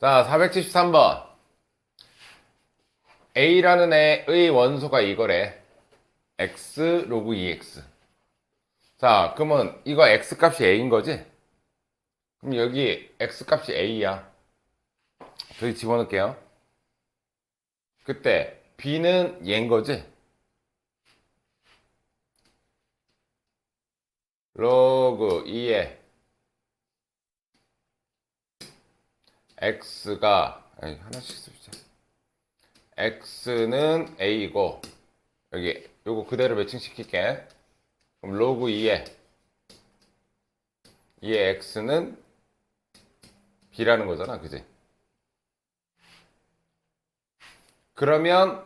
자, 473번. A라는 애의 원소가 이거래. x 로그 2x. 자, 그러면 이거 x 값이 A인 거지? 그럼 여기 x 값이 A야. 저기 집어넣을게요. 그때 B는 얘인 거지? 로그 2에 x가 하나씩 씁시다. x는 A이고 여기 요거 그대로 매칭시킬게. 그럼 로그 2에 x는 B라는 거잖아, 그지? 그러면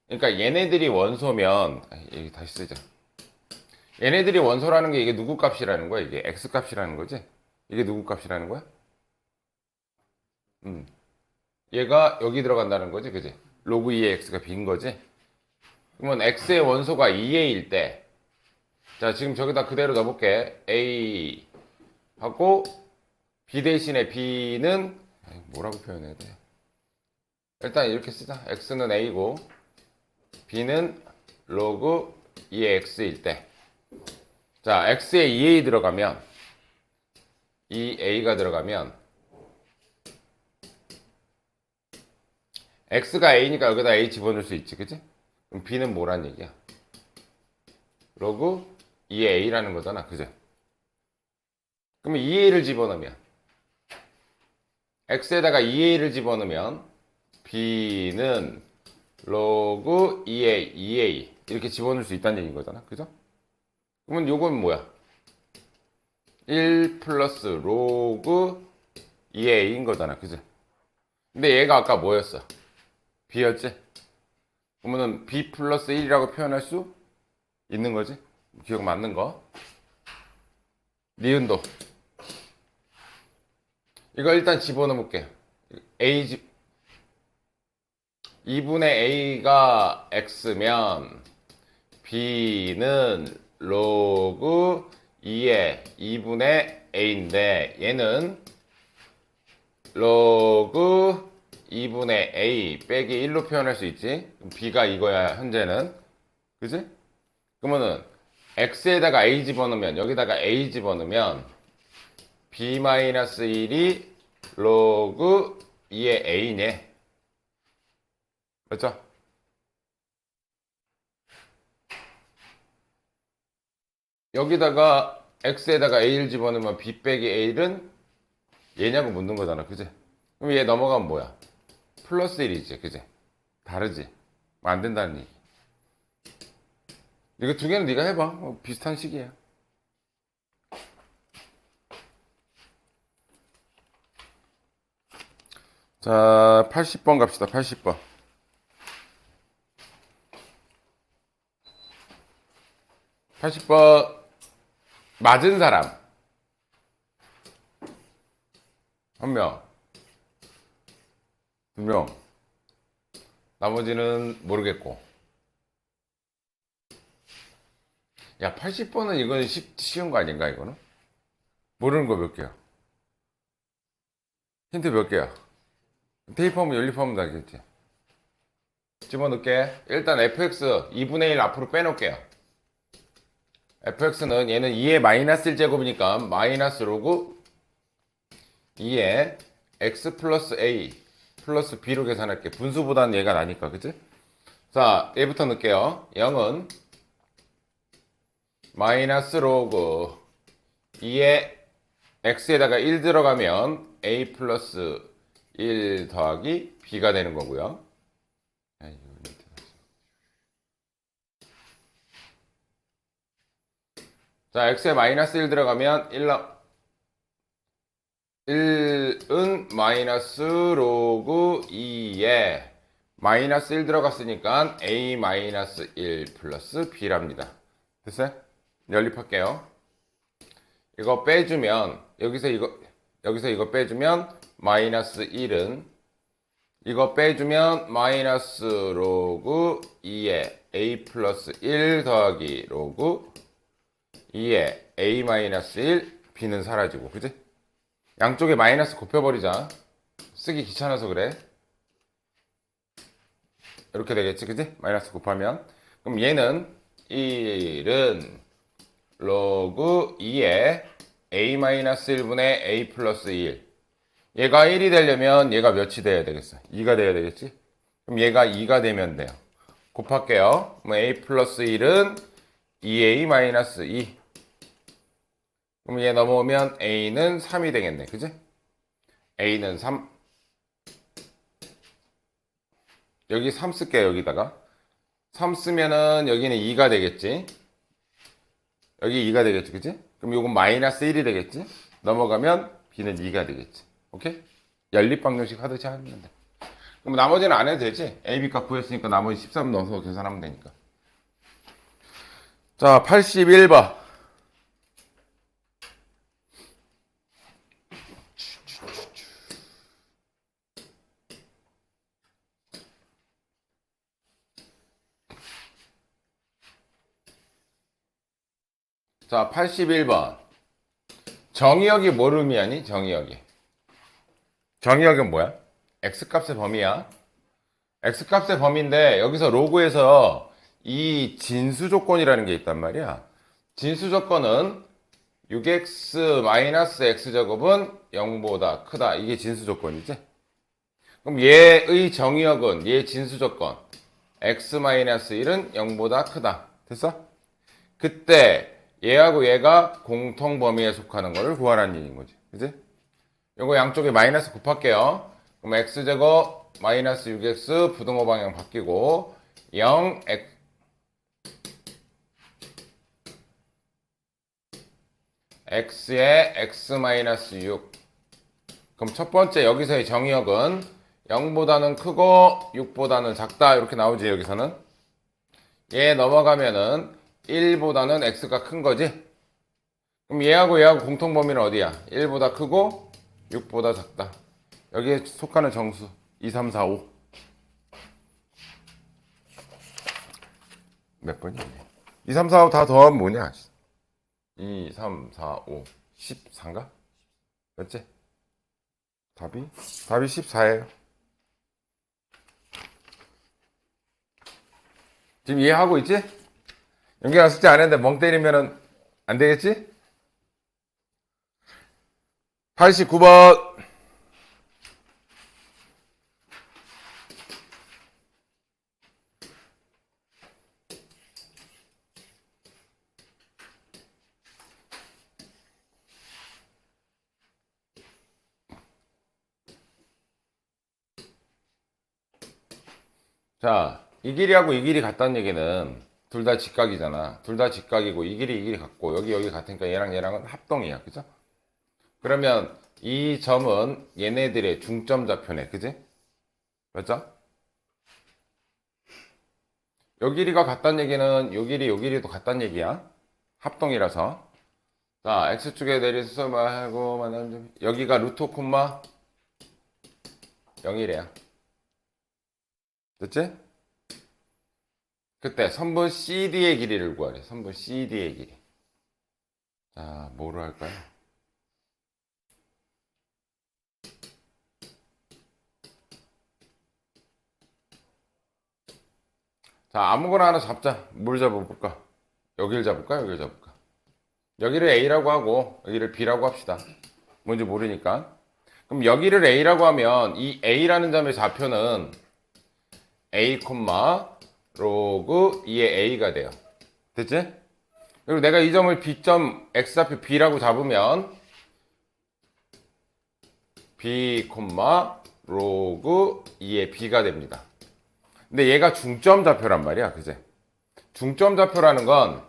그러니까 얘네들이 원소면 여기 다시 쓰자. 얘네들이 원소라는 게 이게 누구 값이라는 거야? 이게 x 값이라는 거지? 이게 누구 값이라는 거야? 음. 얘가 여기 들어간다는 거지, 그지? 로그 2의 x가 b인 거지? 그러면 x의 원소가 2a일 때, 자, 지금 저기다 그대로 넣어볼게. a 하고 b 대신에 b는 뭐라고 표현해야 돼? 일단 이렇게 쓰자. x는 a고 b는 로그 2의 x일 때, 자, x에 2a 들어가면 2a가 들어가면 x가 a니까 여기다 a 집어넣을 수 있지, 그치? 그럼 b는 뭐란 얘기야? 로그 2의 a라는 거잖아, 그죠? 그러면 2a를 집어넣으면 x에다가 2a를 집어넣으면 b는 로그 2의 2a 이렇게 집어넣을 수 있다는 얘기인 거잖아, 그죠? 그러면 요건 뭐야? 1 플러스 로그 2a인 거잖아, 그죠? 근데 얘가 아까 뭐였어? b였지? 그러면은 b 플러스 1이라고 표현할 수 있는 거지? 기억 맞는 거. 니은도. 이거 일단 집어넣을게. a 집 2분의 a가 x면 b는 로그 2의 2분의 a인데 얘는 로그 2분의 a 빼기 1로 표현할 수 있지. b가 이거야 현재는. 그지? 그러면은 x에다가 a 집어넣으면 여기다가 a 집어넣으면 b-1이 로그 2의 a네. 맞죠? 여기다가 x에다가 a를 집어넣으면 b 빼기 a는 얘냐고 묻는 거잖아, 그지? 그럼 얘 넘어가면 뭐야? 플러스 1이지, 그지? 다르지? 안 된다는 얘기. 이거 두 개는 네가 해봐. 비슷한 식이야. 자, 80번 갑시다. 80번. 80번 맞은 사람 한 명, 두 명, 나머지는 모르겠고. 야, 80번은 이건 쉬운 거 아닌가, 이거는? 모르는 거 몇 개야? 힌트 몇 개야? 테이프하면 연립하면 되겠지. 집어넣을게. 일단 fx 2분의 1 앞으로 빼놓을게요. fx는 얘는 2의 마이너스 1제곱이니까 마이너스 로그 2의 x 플러스 a 플러스 b로 계산할게. 분수보다는 얘가 나니까, 그치? 자, 얘부터 넣을게요. 0은 마이너스 로그 2의 x에다가 1 들어가면 a 플러스 1 더하기 b가 되는 거고요. 자, x에 마이너스 1 들어가면 1은 마이너스 로그 2에 마이너스 1 들어갔으니까 a 마이너스 1 플러스 b랍니다. 됐어요? 연립할게요. 이거 빼주면 여기서 이거 빼주면 마이너스 1은 이거 빼주면 마이너스 로그 2에 a 플러스 1 더하기 로그 2에 a 마이너스 1 b는 사라지고, 그지? 양쪽에 마이너스 곱해버리자. 쓰기 귀찮아서 그래. 이렇게 되겠지, 그지? 마이너스 곱하면. 그럼 얘는 1은 로그 2에 a-1분의 a 플러스 1. 얘가 1이 되려면 얘가 몇이 돼야 되겠어? 2가 돼야 되겠지? 그럼 얘가 2가 되면 돼요. 곱할게요. 그럼 a 플러스 1은 2a 마이너스 2. 그럼 얘 넘어오면 a는 3이 되겠네. 그지? a는 3. 여기 3 쓸게요. 여기다가. 3 쓰면은 여기는 2가 되겠지? 여기 2가 되겠지. 그지? 그럼 요건 마이너스 1이 되겠지? 넘어가면 b는 2가 되겠지. 오케이? 연립방정식 하듯이 하면 돼. 그럼 나머지는 안 해도 되지? a, b 값 구했으니까 나머지 13 넣어서 계산하면 되니까. 자, 81번. 자, 81번. 정의역이 뭘 의미하니? 정의역이. 정의역은 뭐야? x값의 범위야. x값의 범위인데 여기서 로그에서 이 진수 조건이라는 게 있단 말이야. 진수 조건은 6x-x제곱은 0보다 크다. 이게 진수 조건이지. 그럼 얘의 정의역은 얘 진수 조건 x-1은 0보다 크다. 됐어? 그때 얘하고 얘가 공통 범위에 속하는 거를 구하라는 얘기인 거지. 그지? 요거 양쪽에 마이너스 곱할게요. 그럼 x제곱 마이너스 6x 부등호 방향 바뀌고 0 x에 x 마이너스 6. 그럼 첫 번째 여기서의 정의역은 0보다는 크고 6보다는 작다 이렇게 나오지. 여기서는 얘 넘어가면은 1보다는 x가 큰 거지. 그럼 얘하고 얘하고 공통 범위는 어디야? 1보다 크고 6보다 작다. 여기에 속하는 정수 2, 3, 4, 5. 몇 번이야? 2, 3, 4, 5 다 더하면 뭐냐? 2, 3, 4, 5, 14인가? 맞지? 답이 14예요. 지금 이해하고 있지? 연기가 숙제 안 했는데 멍 때리면은 안 되겠지? 89번. 자, 이 길이하고 이 길이 같다는 얘기는 둘 다 직각이잖아. 둘 다 직각이고 이 길이 같고 여기 같으니까 얘랑 얘랑은 합동이야. 그죠? 그러면 이 점은 얘네들의 중점 좌표네. 그지? 맞죠? 요 길이가 같다는 얘기는 요 길이도 같다는 얘기야. 합동이라서. 자, x축에 내리서 말고 만나면 여기가 루트 콤마 0이래요. 됐지? 그때 선분 CD의 길이를 구하래. 선분 CD의 길이. 자, 뭐로 할까요? 자, 아무거나 하나 잡자. 뭘 잡아볼까? 여기를 잡을까? 여기를 잡을까? 여기를 A라고 하고 여기를 B라고 합시다. 뭔지 모르니까. 그럼 여기를 A라고 하면 이 A라는 점의 좌표는 A, 로그 2의 A가 돼요. 됐지? 그리고 내가 이 점을 B점 X좌표 B라고 잡으면 B, 로그 2의 B가 됩니다. 근데 얘가 중점 좌표란 말이야. 그제? 중점 좌표라는 건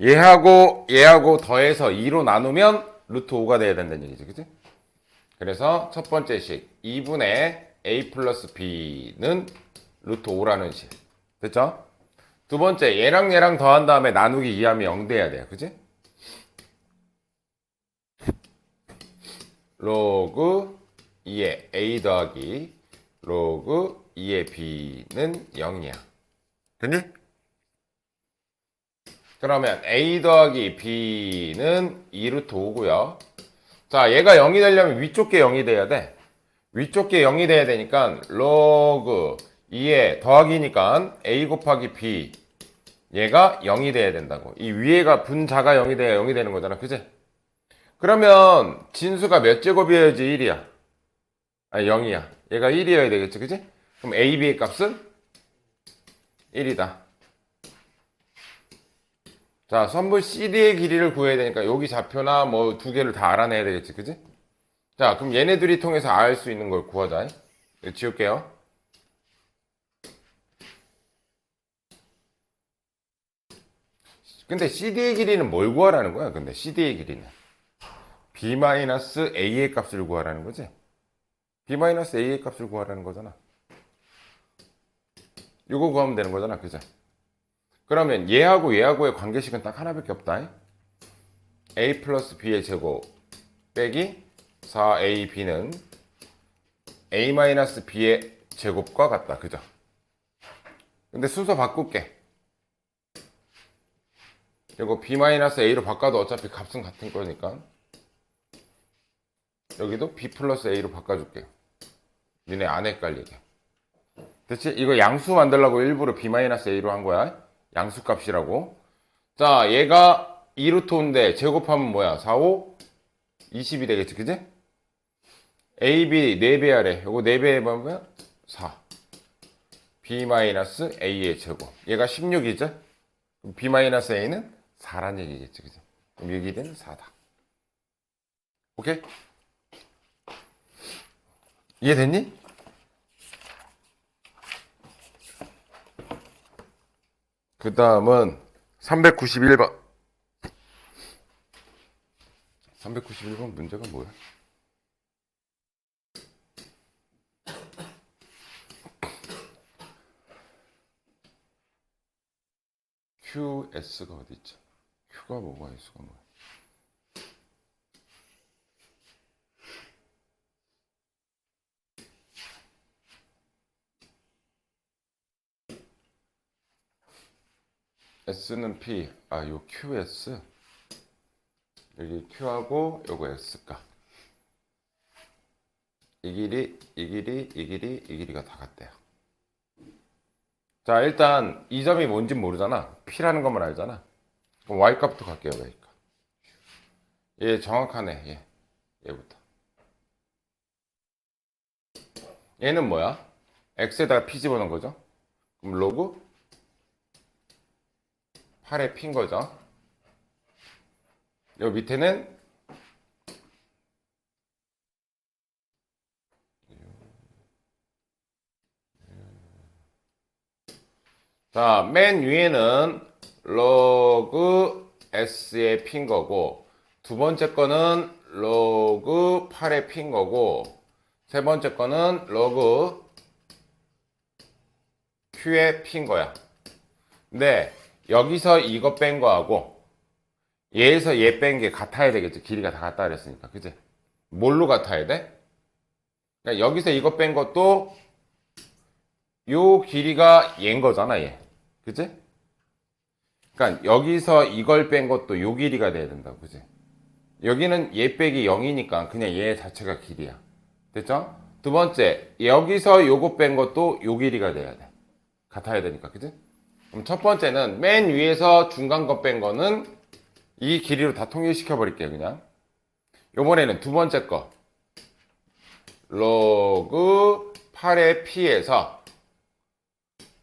얘하고 더해서 2로 나누면 루트 5가 돼야 된다는 얘기지. 그지? 그래서 첫 번째 식 2분의 A 플러스 B는 루트 5라는 식. 됐죠? 두 번째 얘랑 더한 다음에 나누기 2하면 0 돼야 돼요. 그지? 로그 2의 A 더하기 로그 2의 B는 0이야. 됐니? 그러면 A 더하기 B는 2루트 5고요. 자, 얘가 0이 되려면 위쪽 게 0이 돼야 돼. 위쪽 게 0이 돼야 되니까 로그 2에 더하기니까 a 곱하기 b 얘가 0이 돼야 된다고. 이 위에가 분자가 0이 돼야 0이 되는 거잖아. 그지? 그러면 진수가 몇 제곱이어야지 1이야? 아니 0이야. 얘가 1이어야 되겠지. 그지? 그럼 a, b의 값은 1이다. 자, 선분 CD의 길이를 구해야 되니까 여기 좌표나 뭐 두 개를 다 알아내야 되겠지. 그지? 자, 그럼 얘네들이 통해서 알 수 있는 걸 구하자. 이거 지울게요. 근데 CD의 길이는 뭘 구하라는 거야? 근데 CD의 길이는 B-A의 값을 구하라는 거지? B-A의 값을 구하라는 거잖아. 이거 구하면 되는 거잖아. 그죠? 그러면 얘하고 얘하고의 관계식은 딱 하나밖에 없다. A 플러스 B의 제곱 빼기 4AB는 A 마이너스 B의 제곱과 같다. 그죠? 근데 순서 바꿀게. 이거 B-A로 바꿔도 어차피 값은 같은 거니까 여기도 B 플러스 A로 바꿔줄게요. 니네 안 헷갈리게. 됐지? 이거 양수 만들려고 일부러 B-A로 한 거야. 양수값이라고. 자, 얘가 2루트인데 제곱하면 뭐야? 4, 5, 20이 되겠지. 그지? AB 4배 하래. 요거 4배 해보면 뭐야? 4. B-A의 제곱. 얘가 16이죠? B-A는 4란 얘기겠지. 그지? 그럼 여기 되는 4다. 오케이? 이해됐니? 그 다음은 391번. 391번 문제가 뭐야? QS가 어디 있죠? Q가 뭐가 S가 뭐야? S는 P, 요 QS. 여기 Q하고 요거 S가. 이 길이가 다 같대요. 자, 일단 이 점이 뭔지 모르잖아. P라는 것만 알잖아. 그럼 Y값부터 갈게요. Y값. 얘 정확하네. 얘부터. 얘는 뭐야? X에다가 P 집어넣은 거죠. 그럼 로그 8의 P인 거죠. 요 밑에는 자, 맨 위에는 로그 S의 P인 거고, 두 번째 거는 로그 8의 P인 거고, 세 번째 거는 로그 Q의 P인 거야. 근데 여기서 이거 뺀 거하고 얘에서 얘 뺀 게 같아야 되겠지. 길이가 다 같다 그랬으니까. 그치? 뭘로 같아야 돼? 그러니까 여기서 이거 뺀 것도 요 길이가 얘인 거잖아, 얘. 그치? 그러니까 여기서 이걸 뺀 것도 요 길이가 돼야 된다고. 그치? 여기는 얘 빼기 0이니까 그냥 얘 자체가 길이야. 됐죠? 두 번째, 여기서 요거 뺀 것도 요 길이가 돼야 돼. 같아야 되니까. 그치? 그럼 첫 번째는 맨 위에서 중간 거 뺀 거는 이 길이로 다 통일시켜 버릴게요. 그냥 요번에는 두 번째 거 로그 8의 P에서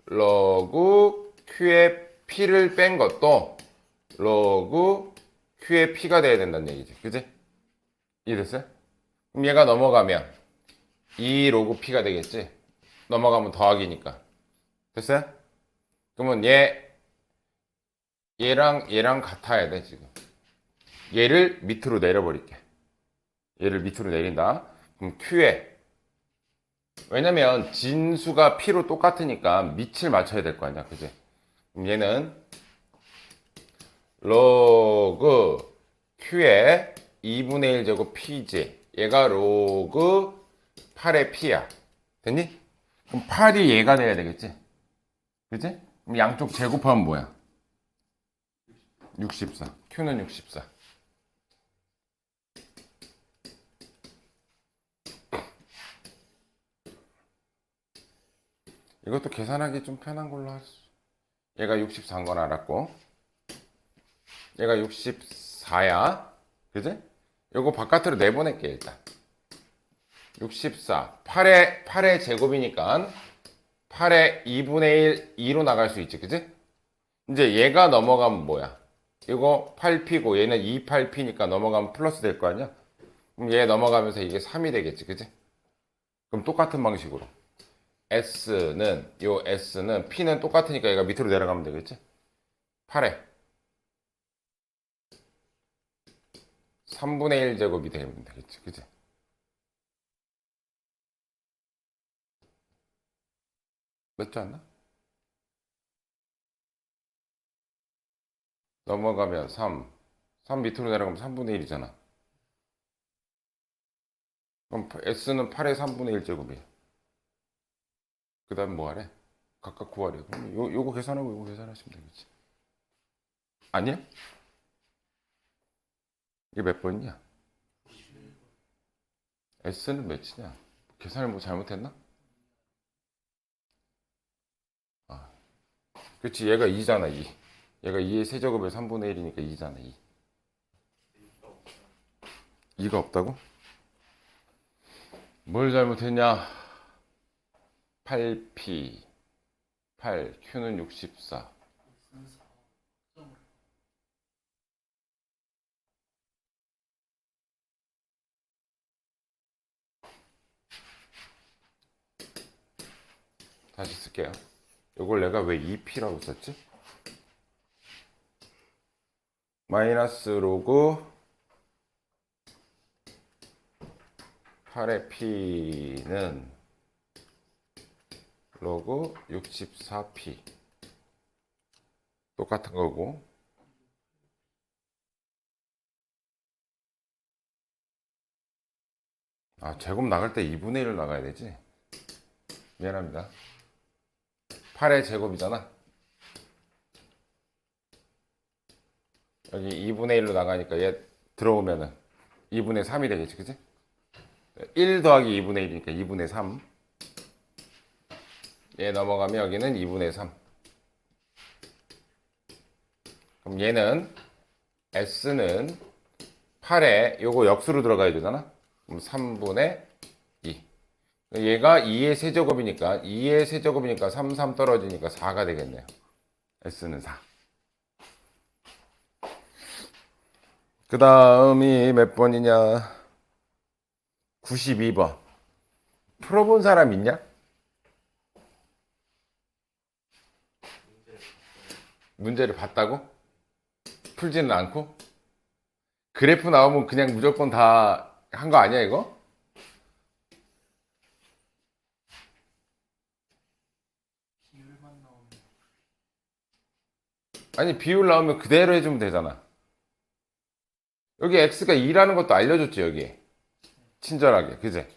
로그 Q의 P를 뺀 것도 로그 Q의 P가 돼야 된다는 얘기지. 그치? 이해됐어요? 그럼 얘가 넘어가면 2 로그 P가 되겠지? 넘어가면 더하기니까. 됐어요? 그러면 얘랑 같아야 돼, 지금. 얘를 밑으로 내려버릴게. 얘를 밑으로 내린다. 그럼 Q에. 왜냐면 진수가 P로 똑같으니까 밑을 맞춰야 될 거 아니야. 그지? 그럼 얘는 로그 Q에 2분의 1 제곱 P지. 얘가 로그 8의 P야. 됐니? 그럼 8이 얘가 돼야 되겠지? 그지? 그럼 양쪽 제곱하면 뭐야? 64. Q는 64. 이것도 계산하기 좀 편한 걸로 하죠. 얘가 64인 건 알았고, 얘가 64야. 그지? 요거 바깥으로 내보낼게, 일단. 64. 8의 제곱이니까 8의 2분의 1, 2로 나갈 수 있지, 그지? 이제 얘가 넘어가면 뭐야? 이거 8p고 얘는 28p니까 넘어가면 플러스 될 거 아니야? 그럼 얘 넘어가면서 이게 3이 되겠지, 그지? 그럼 똑같은 방식으로 S는 P는 똑같으니까 얘가 밑으로 내려가면 되겠지? 8에 3분의 1 제곱이 되면 되겠지, 그지? 맞지 않나? 넘어가면 3 밑으로 내려가면 3분의 1이잖아. 그럼 S는 8의 3분의 1 제곱이야. 그 다음 뭐 하래? 각각 구하래. 그럼 요거 계산하고 요거 계산하시면 되겠지. 아니야? 이게 몇 번이냐? S는 몇이냐? 계산을 뭐 잘못했나? 아, 그렇지. 얘가 2잖아, 2. 얘가 2의 세제곱에 3분의 1이니까 2잖아, 2. 2가 없다고? 뭘 잘못했냐? 8P 8 Q는 64. 다시 쓸게요. 이걸 내가 왜 2P라고 썼지? 마이너스 로그 8의 P는 로그 64P 똑같은 거고, 아 제곱 나갈 때 2분의 1로 나가야 되지. 미안합니다. 8의 제곱이잖아. 여기 2분의 1로 나가니까 얘 들어오면은 2분의 3이 되겠지, 그치? 1 더하기 2분의 1이니까 2분의 3. 얘 넘어가면 여기는 2분의 3. 그럼 얘는 S는 8에 요거 역수로 들어가야 되잖아. 그럼 3분의 2. 얘가 2의 세제곱이니까 2의 세제곱이니까 3, 3 떨어지니까 4가 되겠네요. S는 4. 그 다음이 몇 번이냐? 92번. 풀어본 사람 있냐? 문제를 봤다고? 풀지는 않고? 그래프 나오면 그냥 무조건 다 한 거 아니야, 이거? 아니, 비율 나오면 그대로 해주면 되잖아. 여기 x가 2라는 것도 알려줬지, 여기. 친절하게, 그제?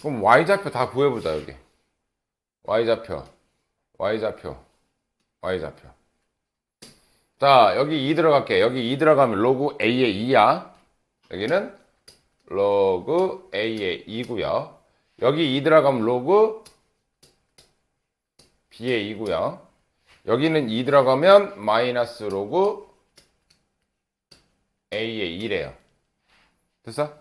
그럼 y좌표 다 구해보자, 여기. y좌표, y좌표, y좌표. 자, 여기 2 들어갈게. 여기 2 들어가면 로그 a의 2야. 여기는 로그 a의 2고요. 여기 2 들어가면 로그 b의 2고요. 여기는 2 들어가면 마이너스 로그 a의 2래요. 됐어?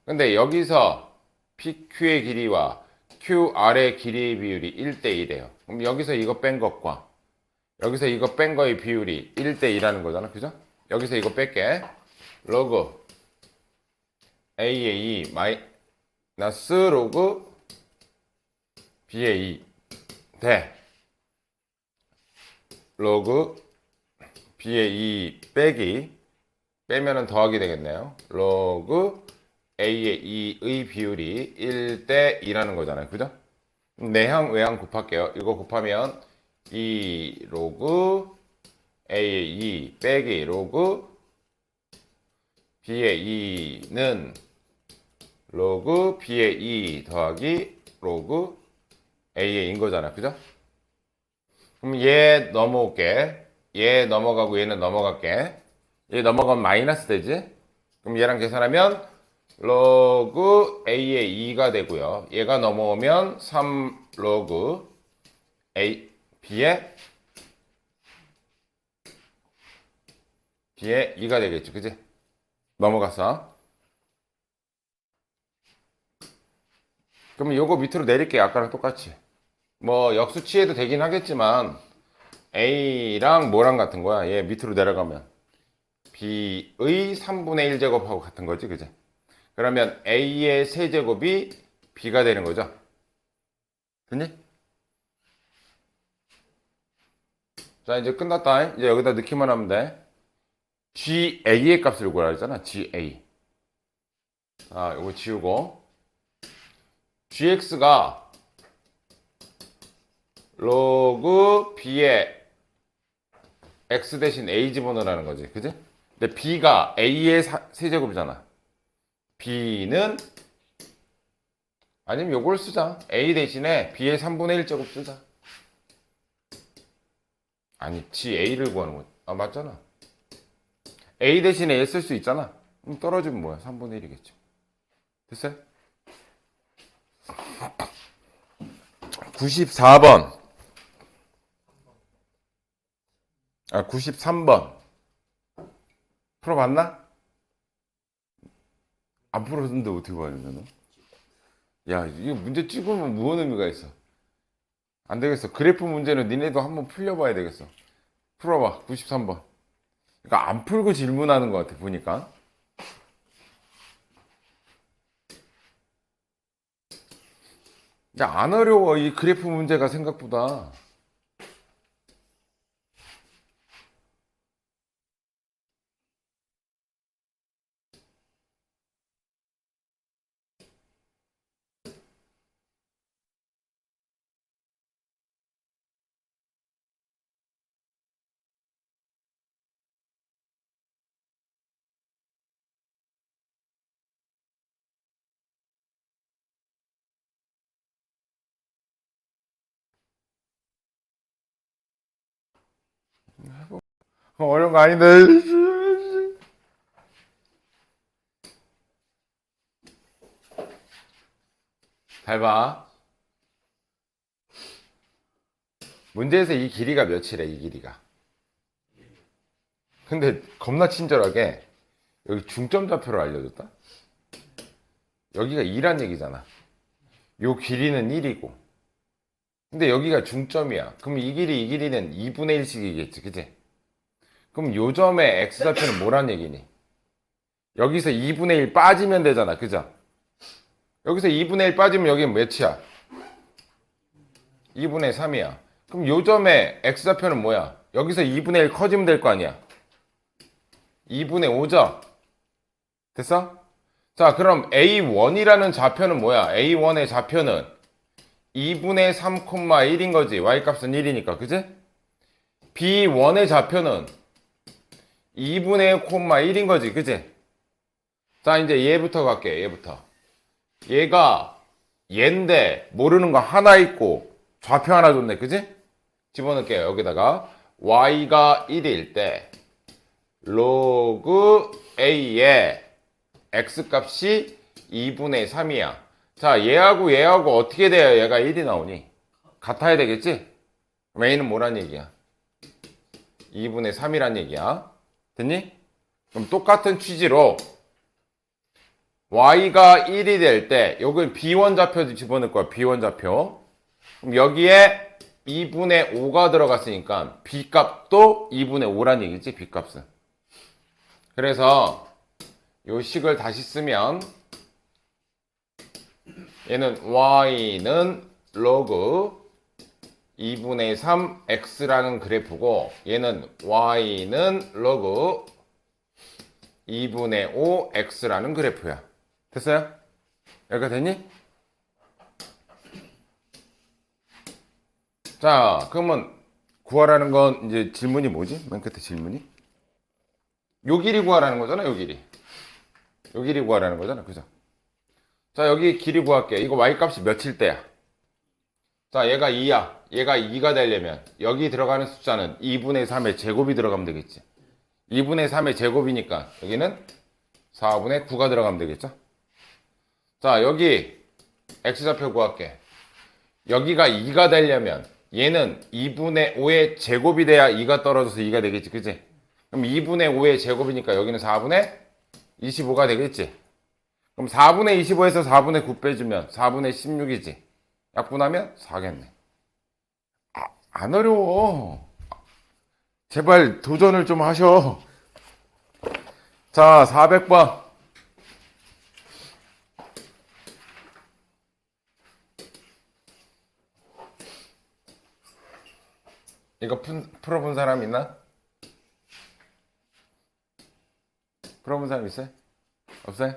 근데 여기서 PQ의 길이와 QR의 길이의 비율이 1대1이에요. 그럼 여기서 이거 뺀 것과 여기서 이거 뺀 거의 비율이 1대2라는 거잖아. 그죠? 여기서 이거 뺄게. 로그 A의 2 마이너스 로그 B의 2 대 로그 B의 2 빼기 빼면은 더하기 되겠네요. 로그 A의 2의 비율이 1대2라는 거잖아요. 그죠? 내항 외항 곱할게요. 이거 곱하면 2 로그 A의 2 빼기 로그 B의 2는 로그 B의 2 더하기 로그 A의 2인 거잖아. 그죠? 그럼 얘 넘어올게. 얘 넘어가고 얘는 넘어갈게. 얘 넘어가면 마이너스 되지? 그럼 얘랑 계산하면 로그 A의 2가 되고요. 얘가 넘어오면 3 로그 B에 2가 되겠죠. 그지? 넘어갔어. 그러면 요거 밑으로 내릴게요. 아까랑 똑같이. 뭐 역수치해도 되긴 하겠지만 A랑 뭐랑 같은 거야. 얘 밑으로 내려가면 B의 3분의 1 제곱하고 같은 거지. 그지? 그러면 A의 세제곱이 B가 되는 거죠. 됐니? 자, 이제 끝났다. 이제 여기다 넣기만 하면 돼. GA의 값을 구하라 했잖아. GA. 아, 이거 지우고. GX가 로그 B의 X 대신 A 집어넣으라는 거지. 그지? 근데 B가 A의 세제곱이잖아. B는 아니면 요걸 쓰자. A 대신에 B의 3분의 1 제곱 쓰자. 아니, GA를 구하는 거지. 아, 맞잖아. A 대신에 A 쓸 수 있잖아. 그럼 떨어지면 뭐야? 3분의 1이겠죠. 됐어요? 94번. 아, 93번. 풀어봤나? 안 풀었는데 어떻게 봐야되나? 야, 이거 문제 찍으면 무슨 의미가 있어? 안 되겠어. 그래프 문제는 니네도 한번 풀려봐야 되겠어. 풀어봐. 93번. 그러니까 안 풀고 질문하는 것 같아, 보니까. 야, 안 어려워. 이 그래프 문제가 생각보다. 어려운 거 아닌데. 잘 봐. 문제에서 이 길이가 몇이래, 이 길이가. 근데 겁나 친절하게 여기 중점 좌표를 알려줬다. 여기가 2란 얘기잖아. 요 길이는 1이고. 근데 여기가 중점이야. 그럼 이 길이는 2분의 1씩이겠지, 그치? 그럼 요 점의 x좌표는 뭐란 얘기니? 여기서 2분의 1 빠지면 되잖아, 그죠? 여기서 2분의 1 빠지면 여기는 몇이야? 2분의 3이야. 그럼 요 점의 x좌표는 뭐야? 여기서 2분의 1 커지면 될 거 아니야? 2분의 5죠? 됐어? 자, 그럼 A1이라는 좌표는 뭐야? A1의 좌표는 2분의 3, 1인 거지. y값은 1이니까, 그지? B1의 좌표는 2분의 1인 거지, 그지? 자, 이제 얘부터 갈게, 얘부터. 얘가 얘인데 모르는 거 하나 있고 좌표 하나 줬네, 그지? 집어넣을게요. 여기다가 y가 1일 때 로그 a의 x값이 2분의 3이야. 자, 얘하고 어떻게 돼야 얘가 1이 나오니? 같아야 되겠지? 그럼 a는 뭐란 얘기야? 2분의 3이란 얘기야. 됐니? 그럼 똑같은 취지로 y가 1이 될 때 여기 b1 좌표 집어넣을 거야. b1 좌표. 그럼 여기에 2분의 5가 들어갔으니까 b값도 2분의 5란 얘기지. b값은. 그래서 요 식을 다시 쓰면 얘는 y는 로그 2분의 3 x라는 그래프고 얘는 y는 로그 2분의 5 x라는 그래프야. 됐어요? 여기가 됐니? 자, 그러면 구하라는 건 이제 질문이 뭐지? 맨 끝에 질문이? 요 길이 구하라는 거잖아, 요 길이. 요 길이 구하라는 거잖아, 그죠? 자, 여기 길이 구할게. 이거 y값이 몇일 때야? 자, 얘가 2야. 얘가 2가 되려면 여기 들어가는 숫자는 2분의 3의 제곱이 들어가면 되겠지. 2분의 3의 제곱이니까 여기는 4분의 9가 들어가면 되겠죠. 자, 여기 x좌표 구할게. 여기가 2가 되려면 얘는 2분의 5의 제곱이 돼야 2가 떨어져서 2가 되겠지, 그지? 그럼 2분의 5의 제곱이니까 여기는 4분의 25가 되겠지? 그럼 4분의 25에서 4분의 9 빼주면 4분의 16이지? 약분하면 4겠네. 안 어려워. 제발 도전을 좀 하셔. 자, 400번. 이거 풀어본 사람 있나? 풀어본 사람 있어요? 없어요?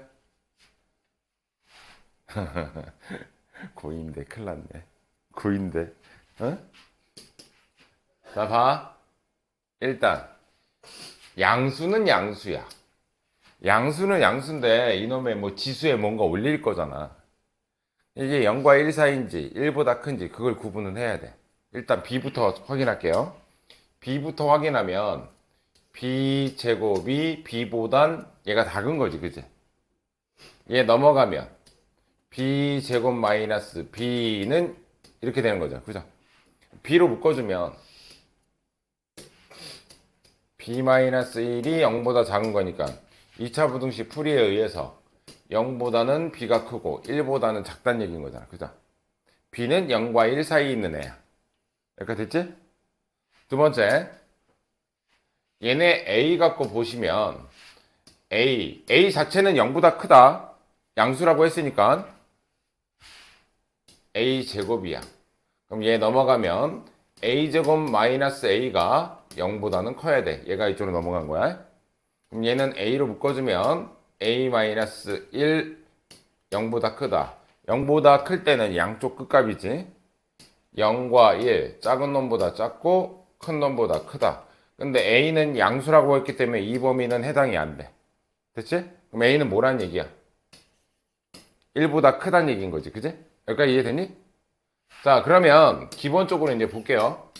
고인데 큰일 났네. 고인데. 어? 자, 봐. 일단 양수는 양수야. 양수는 양수인데 이놈의 뭐 지수에 뭔가 올릴 거잖아. 이게 0과 1 사이인지 1보다 큰지 그걸 구분을 해야 돼. 일단 b부터 확인할게요. b부터 확인하면 b 제곱이 b보단 얘가 작은 거지, 그지? 얘 넘어가면 b 제곱 마이너스 b는 이렇게 되는 거죠, 그죠? b로 묶어주면 b 마이너스 1이 0보다 작은 거니까 2차 부등식 풀이에 의해서 0보다는 b가 크고 1보다는 작다는 얘기인 거잖아, 그죠? b는 0과 1 사이에 있는 애야. 여기까지 됐지? 두 번째, 얘네 a 갖고 보시면 a 자체는 0보다 크다. 양수라고 했으니까 a 제곱이야. 그럼 얘 넘어가면 a 제곱 마이너스 a가 0보다는 커야 돼. 얘가 이쪽으로 넘어간 거야. 그럼 얘는 a로 묶어주면 a 마이너스 1 0보다 크다. 0보다 클 때는 양쪽 끝값이지. 0과 1 작은 놈보다 작고 큰 놈보다 크다. 근데 a는 양수라고 했기 때문에 이 범위는 해당이 안 돼. 됐지? 그럼 a는 뭐란 얘기야? 1보다 크다는 얘기인 거지, 그지? 여기까지 이해되니? 자, 그러면 기본적으로 이제 볼게요.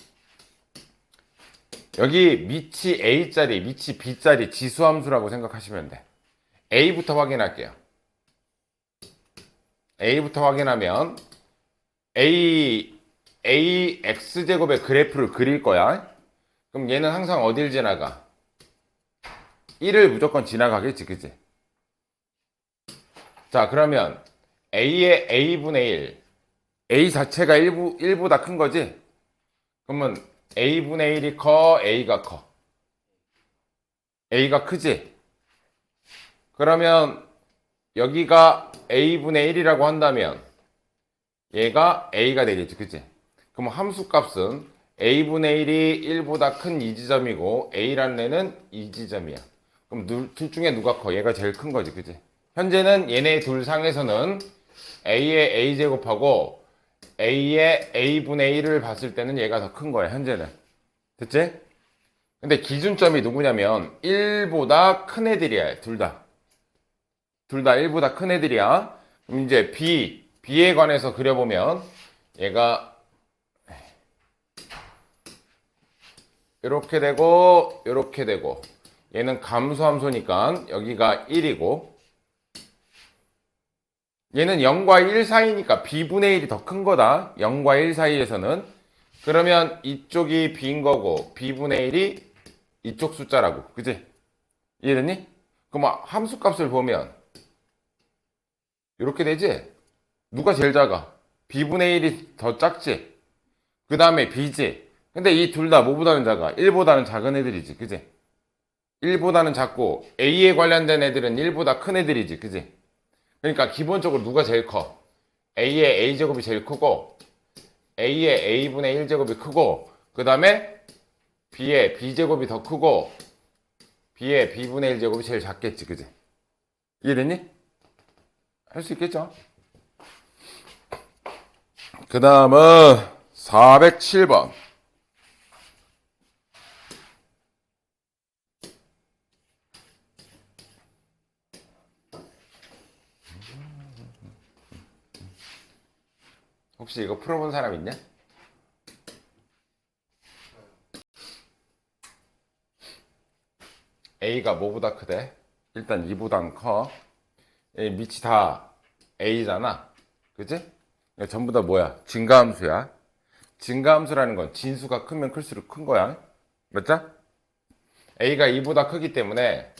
여기 밑이 a짜리, 밑이 b짜리 지수함수라고 생각하시면 돼. a부터 확인할게요. a부터 확인하면 x제곱의 그래프를 그릴 거야. 그럼 얘는 항상 어딜 지나가? 1을 무조건 지나가겠지, 그치? 자, 그러면 a의 a분의 1, a 자체가 1보다 큰 거지? 그러면 a분의 1이 커, a가 커? a가 크지? 그러면 여기가 a분의 1이라고 한다면 얘가 a가 되겠지, 그치? 그럼 함수값은 a분의 1이 1보다 큰 이 지점이고 a라는 애는 이 지점이야. 그럼 둘 중에 누가 커? 얘가 제일 큰 거지, 그치? 현재는 얘네 둘 상에서는 a의 a제곱하고 a의 a분의 1을 봤을 때는 얘가 더 큰 거야, 현재는. 됐지? 근데 기준점이 누구냐면 1보다 큰 애들이야, 둘 다. 둘 다 1보다 큰 애들이야. 그럼 이제 b에 관해서 그려보면 얘가 이렇게 되고 이렇게 되고 얘는 감소함수니까 여기가 1이고 얘는 0과 1 사이니까 b분의 1이 더 큰 거다. 0과 1 사이에서는. 그러면 이쪽이 b인 거고 b분의 1이 이쪽 숫자라고. 그치? 이해됐니? 그럼 함수값을 보면 이렇게 되지? 누가 제일 작아? b분의 1이 더 작지? 그 다음에 b지? 근데 이 둘 다 뭐보다는 작아? 1보다는 작은 애들이지, 그지? 1보다는 작고 A에 관련된 애들은 1보다 큰 애들이지, 그지? 그러니까 기본적으로 누가 제일 커? A의 A제곱이 제일 크고 A의 A분의 1제곱이 크고 그 다음에 B의 B제곱이 더 크고 B의 B분의 1제곱이 제일 작겠지, 그지? 이해됐니? 할 수 있겠죠? 그 다음은 407번. 혹시 이거 풀어본 사람 있냐? A가 뭐보다 크대? 일단 2보단 커. 밑이 다 A잖아. 그치? 전부 다 뭐야? 증가함수야. 증가함수라는 건 진수가 크면 클수록 큰 거야. 맞죠? a가 2보다 크기 때문에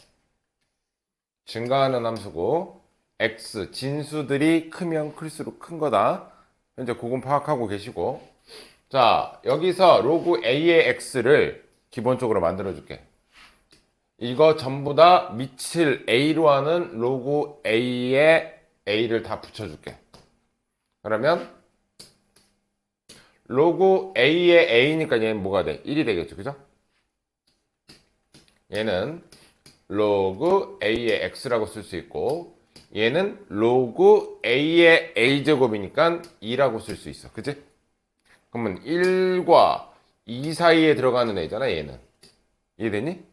증가하는 함수고 x 진수들이 크면 클수록 큰 거다. 현재 그건 파악하고 계시고, 자 여기서 로그 a의 x를 기본적으로 만들어 줄게. 이거 전부 다 밑을 a로 하는 로그 a의 a를 다 붙여줄게. 그러면 로그 a의 a니까 얘는 뭐가 돼? 1이 되겠죠, 그죠? 얘는 로그 a의 x라고 쓸 수 있고, 얘는 로그 a의 a제곱이니까 2라고 쓸 수 있어, 그지? 그러면 1과 2 사이에 들어가는 애잖아, 얘는. 이해되니?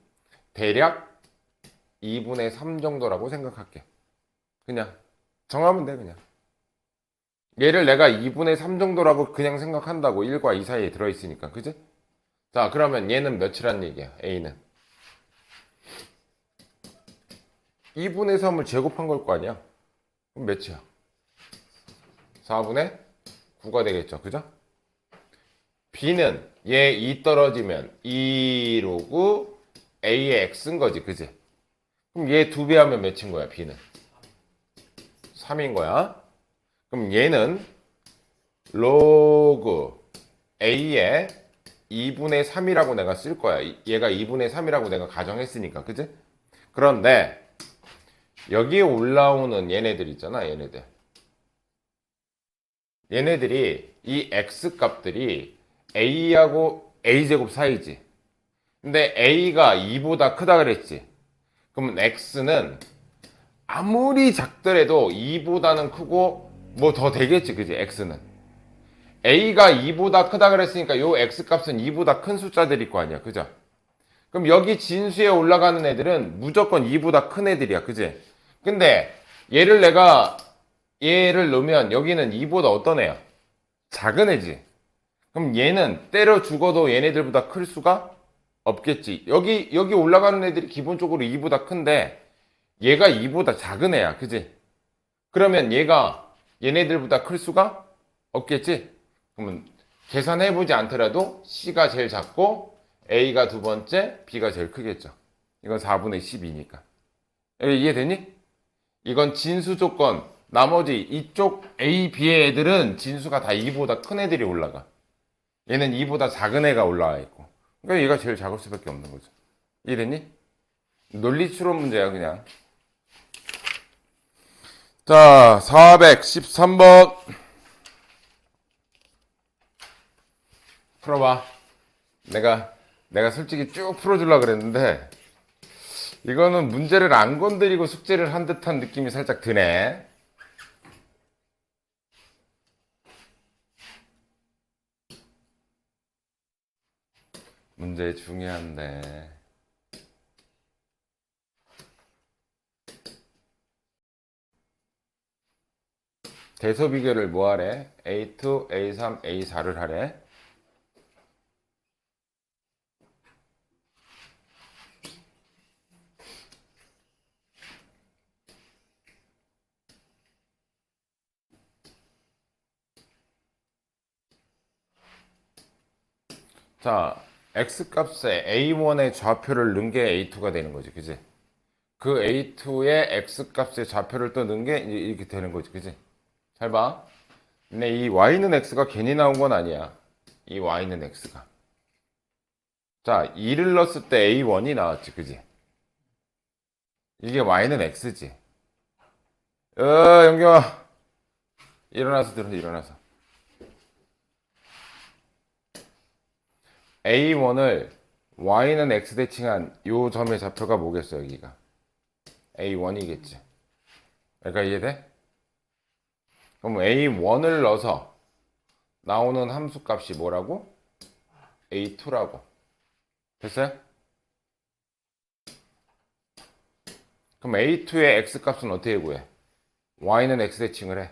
대략 2분의 3 정도라고 생각할게. 그냥 정하면 돼, 그냥. 얘를 내가 2분의 3 정도라고 그냥 생각한다고. 1과 2 사이에 들어있으니까, 그지? 자, 그러면 얘는 몇이란 얘기야, a는? 2분의 3을 제곱한 걸 거 아니야? 그럼 몇이야? 4분의 9가 되겠죠, 그죠? b는 얘 2 떨어지면 2 로그 a의 x인 거지, 그지? 그럼 얘 2배 하면 몇인 거야, b는? 3인 거야. 그럼 얘는 로그 a의 2분의 3이라고 내가 쓸 거야. 얘가 2분의 3이라고 내가 가정했으니까, 그지? 그런데 여기에 올라오는 얘네들 있잖아, 얘네들. 얘네들이 이 x 값들이 a하고 a제곱 사이지. 근데 a가 2보다 크다 그랬지. 그러면 x는 아무리 작더라도 2보다는 크고 뭐 더 되겠지, 그지? x는 a가 2보다 크다 그랬으니까 요 x 값은 2보다 큰 숫자들일 거 아니야, 그죠? 그럼 여기 진수에 올라가는 애들은 무조건 2보다 큰 애들이야, 그지? 근데 얘를 넣으면 여기는 2보다 어떤 애야? 작은 애지. 그럼 얘는 때려 죽어도 얘네들보다 클 수가 없겠지. 여기 올라가는 애들이 기본적으로 2보다 큰데 얘가 2보다 작은 애야, 그지? 그러면 얘가 얘네들보다 클 수가 없겠지? 그러면 계산해보지 않더라도 C가 제일 작고 A가 두 번째, B가 제일 크겠죠. 이건 4분의 12니까. 이해되니? 이건 진수 조건. 나머지 이쪽 A, B의 애들은 진수가 다 2보다 큰 애들이 올라가. 얘는 2보다 작은 애가 올라와 있고. 그러니까 얘가 제일 작을 수밖에 없는 거죠. 이해됐니? 논리 추론 문제야, 그냥. 자, 413번. 풀어봐. 내가 솔직히 쭉 풀어주려고 그랬는데, 이거는 문제를 안 건드리고 숙제를 한 듯한 느낌이 살짝 드네. 문제 중요한데. 대소 비교를 뭐 하래? A2, A3, A4를 하래. 자, X값에 A1의 좌표를 넣은 게 A2가 되는 거지, 그지? 그 A2의 X값의 좌표를 또 넣은 게 이렇게 되는 거지, 그지? 잘 봐. 근데 이 Y는 X가 괜히 나온 건 아니야. 이 Y는 X가. 자, 2를 넣었을 때 A1이 나왔지, 그지? 이게 Y는 X지. 영경아. 일어나서 들어, 일어나서. A1을 Y는 X 대칭한 요 점의 좌표가 뭐겠어, 여기가? A1이겠지. 그러니까 이해돼? 그럼 A1을 넣어서 나오는 함수 값이 뭐라고? A2라고. 됐어요? 그럼 A2의 X값은 어떻게 구해? Y는 X 대칭을 해.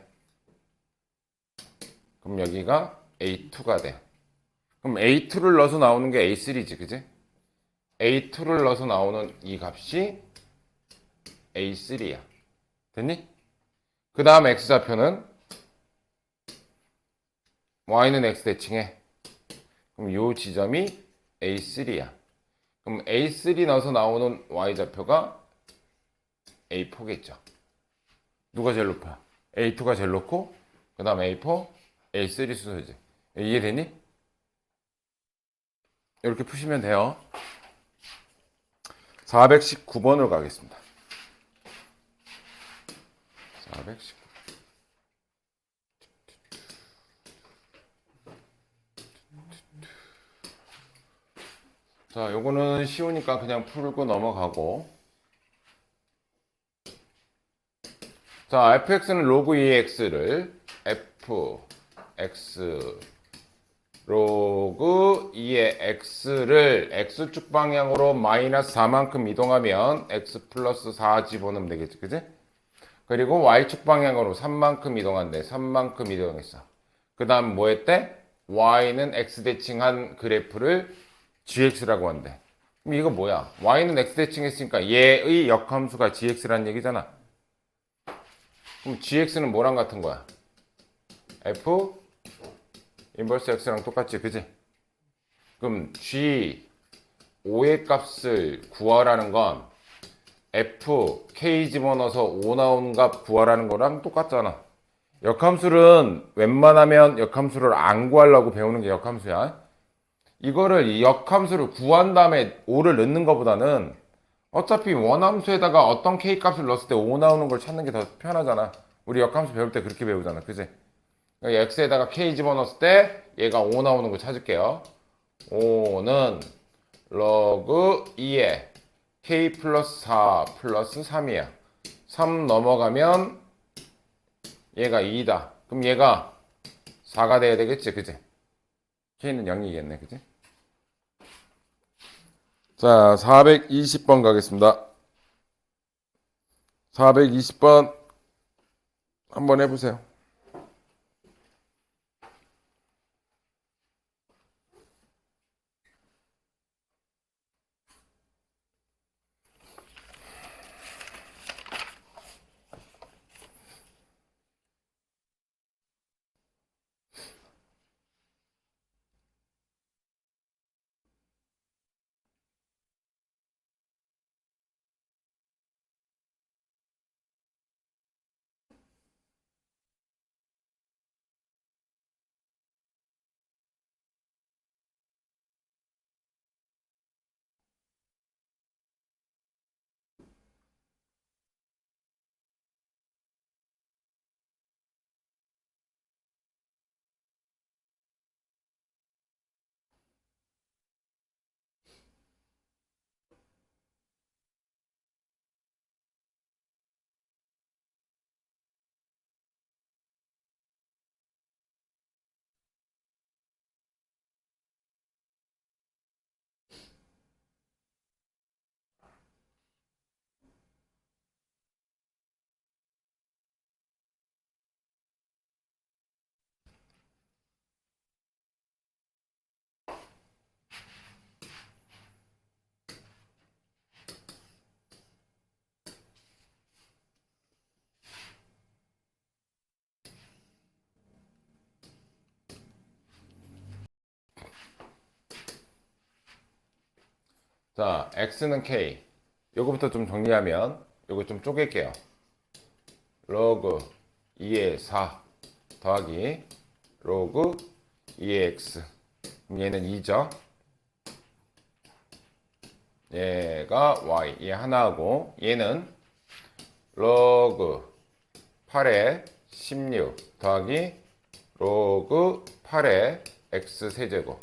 그럼 여기가 A2가 돼. 그럼 A2를 넣어서 나오는 게 A3지, 그지? A2를 넣어서 나오는 이 값이 A3야. 됐니? 그 다음 X좌표는 Y는 X 대칭해. 그럼 요 지점이 A3야. 그럼 A3 넣어서 나오는 Y좌표가 A4겠죠. 누가 제일 높아? A2가 제일 높고 그 다음 A4, A3 순서지. 이해되니? 이렇게 푸시면 돼요. 419번으로 가겠습니다. 419. 자, 요거는 쉬우니까 그냥 풀고 넘어가고. 자, fx는 로그 2x를 fx 로그 2의 x를 x축 방향으로 마이너스 4만큼 이동하면 x 플러스 4 집어넣으면 되겠지, 그지? 그리고 y축 방향으로 3만큼 이동한대. 3만큼 이동했어. 그 다음 뭐 했대? y는 x 대칭한 그래프를 gx라고 한대. 그럼 이거 뭐야? y는 x 대칭했으니까 얘의 역함수가 gx라는 얘기잖아. 그럼 gx는 뭐랑 같은 거야? f 인버스 x랑 똑같지, 그지? 그럼 g 5의 값을 구하라는 건 f k 집어넣어서 5 나오는 값 구하라는 거랑 똑같잖아. 역함수는 웬만하면 역함수를 안 구하려고 배우는 게 역함수야. 이거를 이 역함수를 구한 다음에 5를 넣는 것보다는 어차피 원함수에다가 어떤 k 값을 넣었을 때 5 나오는 걸 찾는 게 더 편하잖아. 우리 역함수 배울 때 그렇게 배우잖아, 그지? x에다가 k 집어넣었을 때 얘가 5 나오는 거 찾을게요. 5는 log 2에 k 플러스 4 플러스 3이야. 3 넘어가면 얘가 2다. 그럼 얘가 4가 돼야 되겠지, 그지? k는 0이겠네, 그지? 자, 420번 가겠습니다. 420번 한번 해보세요. 자, x는 k. 요거부터 좀 정리하면 요거 좀 쪼갤게요. 로그 2의 4 더하기 로그 2의 x. 그럼 얘는 2죠. 얘가 y. 얘 하나하고 얘는 로그 8의 16 더하기 로그 8의 x 세제곱.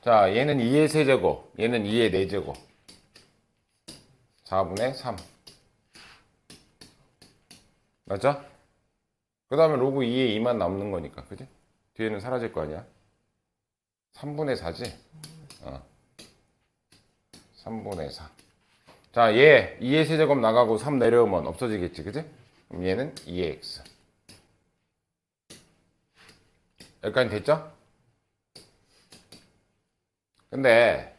자, 얘는 2의 세제곱, 얘는 2의 4제곱. 4분의 3. 맞죠? 그 다음에 로그 2의 2만 남는 거니까, 그지? 뒤에는 사라질 거 아니야? 3분의 4지? 3분의 4. 자, 얘 2의 세제곱 나가고 3 내려오면 없어지겠지, 그지? 그럼 얘는 2의 x. 여기까지 됐죠? 근데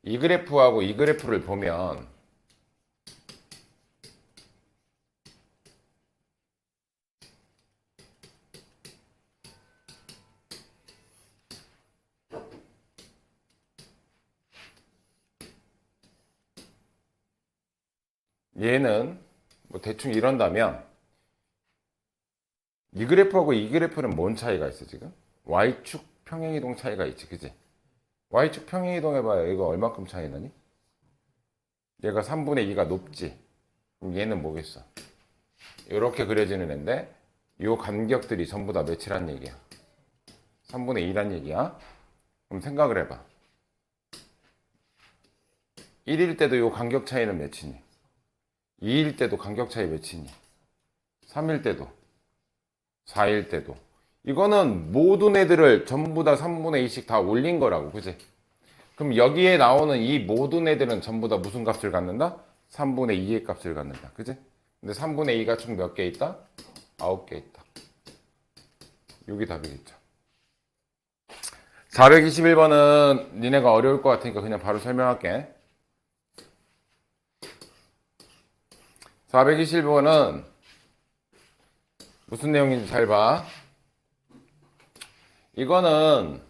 이 그래프하고 이 그래프를 보면 얘는 뭐 대충 이런다면 이 그래프하고 이 그래프는 뭔 차이가 있어 지금? Y축 평행이동 차이가 있지, 그지? Y축 평행이동 해봐요. 이거 얼마큼 차이 나니? 얘가 3분의 2가 높지? 그럼 얘는 뭐겠어? 이렇게 그려지는 애인데 요 간격들이 전부 다 몇이란 얘기야? 3분의 2란 얘기야? 그럼 생각을 해봐. 1일 때도 요 간격 차이는 몇이니? 2일 때도 간격 차이 몇이니? 3일 때도 4일 때도 이거는 모든 애들을 전부 다 3분의 2씩 다 올린 거라고, 그지? 그럼 여기에 나오는 이 모든 애들은 전부 다 무슨 값을 갖는다? 3분의 2의 값을 갖는다, 그지? 근데 3분의 2가 총 몇 개 있다? 9개 있다. 여기 답이겠죠. 421번은 니네가 어려울 것 같으니까 그냥 바로 설명할게. 421번은 무슨 내용인지 잘 봐. 이거는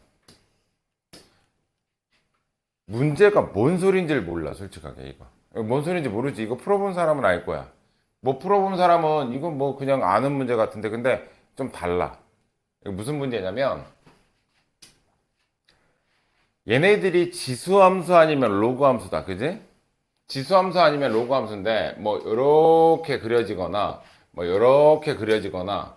문제가 뭔 소린지를 몰라, 솔직하게. 이거 뭔 소린지 모르지. 이거 풀어본 사람은 알 거야. 뭐 풀어본 사람은 이건 뭐 그냥 아는 문제 같은데, 근데 좀 달라. 이거 무슨 문제냐면 얘네들이 지수함수 아니면 로그함수다, 그지? 지수함수 아니면 로그함수인데 뭐 이렇게 그려지거나 뭐 이렇게 그려지거나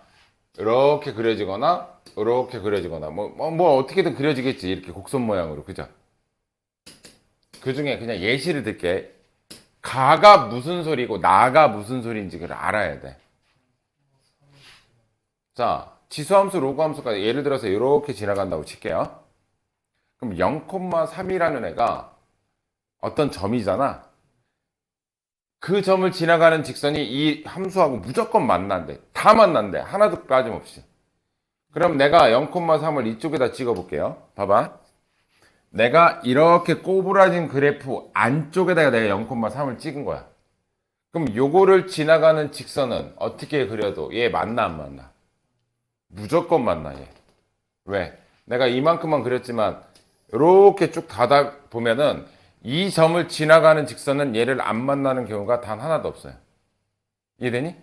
이렇게 그려지거나 이렇게 그려지거나 뭐 어떻게든 그려지겠지, 이렇게 곡선 모양으로, 그죠? 그 중에 그냥 예시를 들게. 가가 무슨 소리고 나가 무슨 소리인지 그걸 알아야 돼. 자, 지수함수 로그함수가 예를 들어서 이렇게 지나간다고 칠게요. 그럼 0,3이라는 애가 어떤 점이잖아. 그 점을 지나가는 직선이 이 함수하고 무조건 만난대. 다 만난대. 하나도 빠짐없이. 그럼 내가 0,3을 이쪽에다 찍어 볼게요. 봐봐. 내가 이렇게 꼬부라진 그래프 안쪽에다가 내가 0,3을 찍은 거야. 그럼 요거를 지나가는 직선은 어떻게 그려도 얘 만나 안 만나? 무조건 만나, 얘. 왜? 내가 이만큼만 그렸지만 이렇게 쭉 닫아 보면은 이 점을 지나가는 직선은 얘를 안 만나는 경우가 단 하나도 없어요. 이해되니?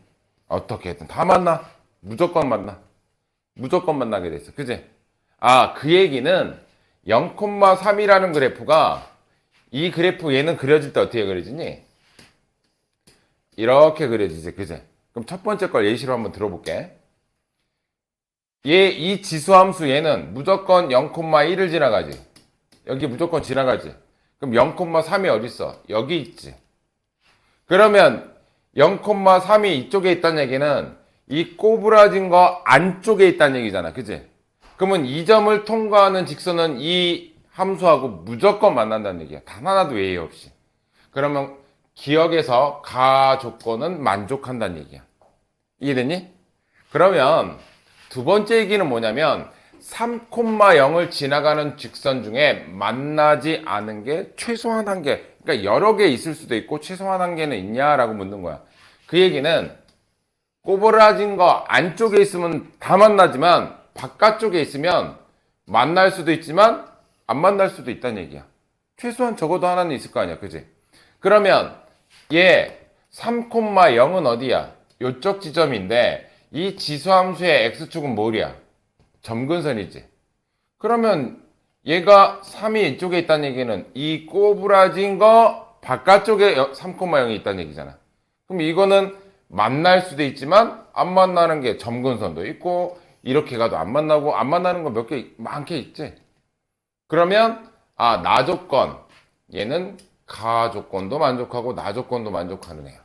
어떻게든 다 만나. 무조건 만나. 무조건 만나게 돼 있어. 그지? 아, 그 얘기는 0,3이라는 그래프가 이 그래프 얘는 그려질 때 어떻게 그려지니? 이렇게 그려지지, 그지? 그럼 첫 번째 걸 예시로 한번 들어볼게. 이 지수함수 얘는 무조건 0,1을 지나가지. 여기 무조건 지나가지. 그럼 0,3이 어디 있어? 여기 있지. 그러면 0,3이 이쪽에 있다는 얘기는 이 꼬부라진 거 안쪽에 있다는 얘기잖아, 그지? 그러면 이 점을 통과하는 직선은 이 함수하고 무조건 만난다는 얘기야. 단 하나도 예외 없이. 그러면 기억에서 가 조건은 만족한다는 얘기야. 이해됐니? 그러면 두 번째 얘기는 뭐냐면 3,0을 지나가는 직선 중에 만나지 않은 게 최소한 한 개, 그러니까 여러 개 있을 수도 있고 최소한 한 개는 있냐라고 묻는 거야. 그 얘기는 꼬부라진 거 안쪽에 있으면 다 만나지만 바깥쪽에 있으면 만날 수도 있지만 안 만날 수도 있다는 얘기야. 최소한 적어도 하나는 있을 거 아니야, 그지? 그러면 얘 3,0은 어디야? 요쪽 지점인데 이 지수함수의 x축은 뭐야? 점근선이지. 그러면 얘가 3이 이쪽에 있다는 얘기는 이 꼬부라진 거 바깥쪽에 3,0이 있다는 얘기잖아. 그럼 이거는 만날 수도 있지만 안 만나는 게 점근선도 있고, 이렇게 가도 안 만나고 안 만나는 거 몇 개 많게 있지. 그러면 나 조건, 얘는 가 조건도 만족하고 나 조건도 만족하는 애야.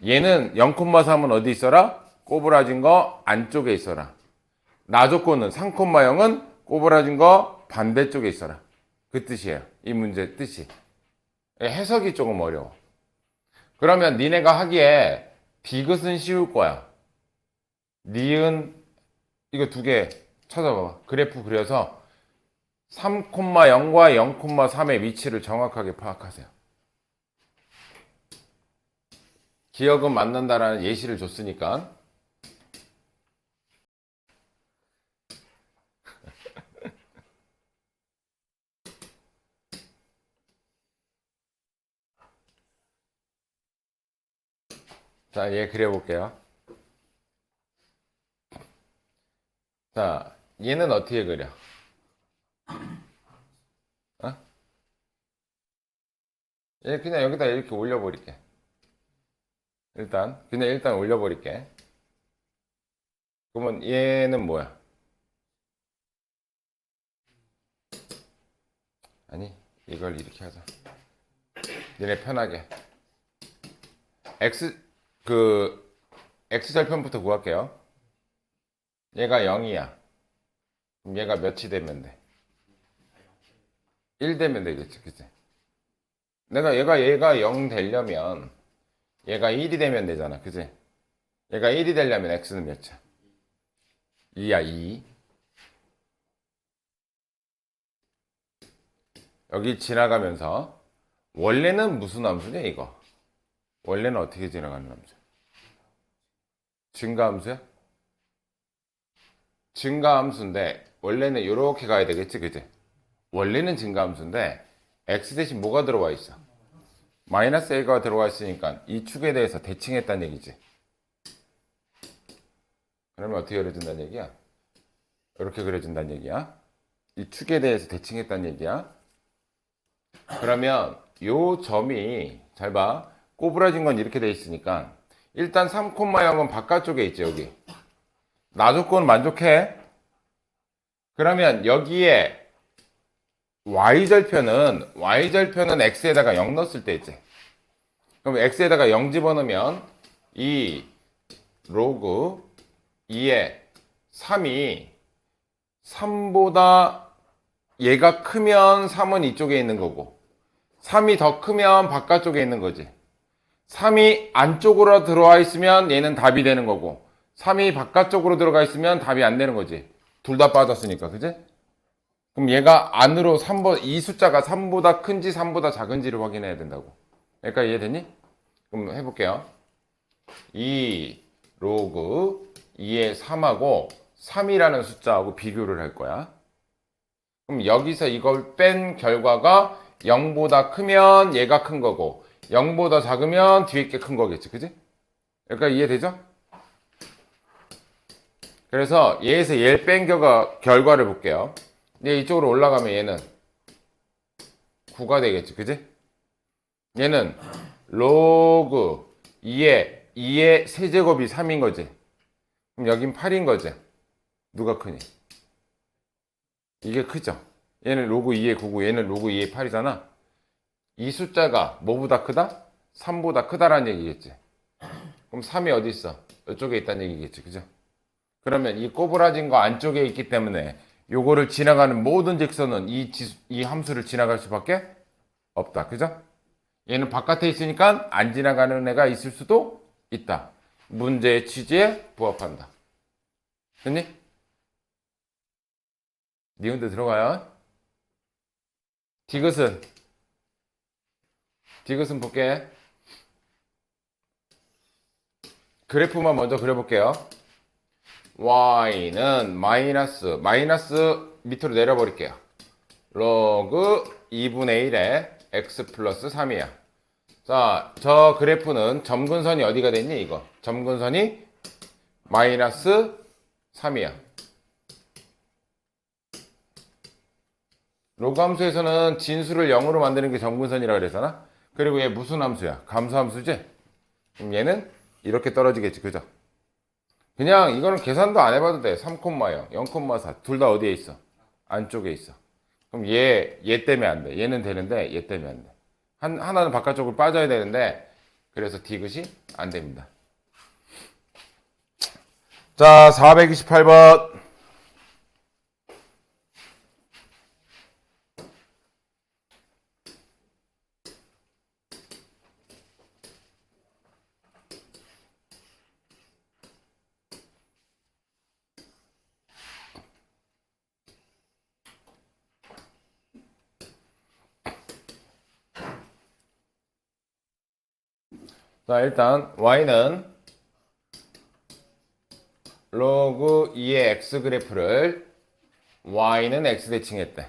얘는 0,3은 어디 있어라? 꼬부라진 거 안쪽에 있어라. 나 조건은 3,0은 꼬부라진 거 반대쪽에 있어라. 그 뜻이에요. 이 문제 뜻이. 해석이 조금 어려워. 그러면 니네가 하기에 디귿은 쉬울 거야. 니은 이거 두 개 찾아봐봐. 그래프 그려서 3,0과 0,3의 위치를 정확하게 파악하세요. 기억은 만난다라는 예시를 줬으니까. 자, 얘 그려볼게요. 자, 얘는 어떻게 그려? 어? 얘 그냥 여기다 이렇게 올려버릴게. 일단 올려버릴게. 그러면 얘는 뭐야? 아니, 이걸 이렇게 하자. 니네 편하게. X, X절편부터 구할게요. 얘가 0이야. 그럼 얘가 몇이 되면 돼? 1 되면 되겠지, 그치? 얘가 0 되려면, 얘가 1이 되면 되잖아, 그치? 얘가 1이 되려면 X는 몇이야? 2야, 2. 여기 지나가면서, 원래는 무슨 함수냐, 이거? 원래는 어떻게 지나가는 함수? 증가함수야? 증가함수인데 원래는 이렇게 가야 되겠지, 그지? 원래는 증가함수인데 x 대신 뭐가 들어와 있어? 마이너스 a가 들어와 있으니까 이 축에 대해서 대칭했다는 얘기지. 그러면 어떻게 그려준다는 얘기야? 이렇게 그려준다는 얘기야. 이 축에 대해서 대칭했다는 얘기야. 그러면 요 점이 잘 봐. 꼬부라진 건 이렇게 돼 있으니까 일단 3,0은 바깥쪽에 있지, 여기. 나 조건 만족해? 그러면 여기에 y절편은 x에다가 0 넣었을 때 있지. 그럼 x에다가 0 집어넣으면 이 로그 2의 3이 3보다 얘가 크면 3은 이쪽에 있는 거고 3이 더 크면 바깥쪽에 있는 거지. 3이 안쪽으로 들어와 있으면 얘는 답이 되는 거고 3이 바깥쪽으로 들어가 있으면 답이 안 되는 거지. 둘 다 빠졌으니까, 그지? 그럼 얘가 안으로 이 숫자가 3보다 큰지 3보다 작은지를 확인해야 된다고. 그러니까 이해되니? 그럼 해볼게요. 이 로그 2의 3하고 3이라는 숫자하고 비교를 할 거야. 그럼 여기서 이걸 뺀 결과가 0보다 크면 얘가 큰 거고 0보다 작으면 뒤에 게 큰 거겠지, 그지? 그러니까 이해되죠? 그래서 얘에서 얘를 뺀 결과를 볼게요. 얘 이쪽으로 올라가면 얘는 9가 되겠지, 그지? 얘는 로그 2의 세제곱이 3인 거지. 그럼 여긴 8인 거지. 누가 크니? 이게 크죠? 얘는 로그 2의 9고 얘는 로그 2의 8이잖아. 이 숫자가 뭐보다 크다? 3보다 크다라는 얘기겠지. 그럼 3이 어디 있어? 이쪽에 있다는 얘기겠지, 그죠? 그러면 이 꼬부라진 거 안쪽에 있기 때문에 요거를 지나가는 모든 직선은 이 함수를 지나갈 수밖에 없다. 그죠? 얘는 바깥에 있으니까 안 지나가는 애가 있을 수도 있다. 문제의 취지에 부합한다. 됐니? 니은도 들어가요. 디귿은 볼게. 그래프만 먼저 그려볼게요. y는 마이너스 밑으로 내려버릴게요. 로그 2분의 1에 x 플러스 3이야. 자, 저 그래프는 점근선이 어디가 됐니? 이거 점근선이 마이너스 3이야. 로그 함수에서는 진수를 0으로 만드는 게 점근선이라고 그랬잖아. 그리고 얘 무슨 함수야? 감소함수지? 그럼 얘는 이렇게 떨어지겠지, 그죠? 그냥 이거는 계산도 안 해봐도 돼. 3,0, 0,4 둘 다 어디에 있어? 안쪽에 있어. 그럼 얘 때문에 안 돼. 얘는 되는데 얘 때문에 안 돼. 하나는 바깥쪽으로 빠져야 되는데 그래서 디귿이 안 됩니다. 자, 428번. 자, 일단 y는 로그 2의 x 그래프를 y는 x 대칭했대.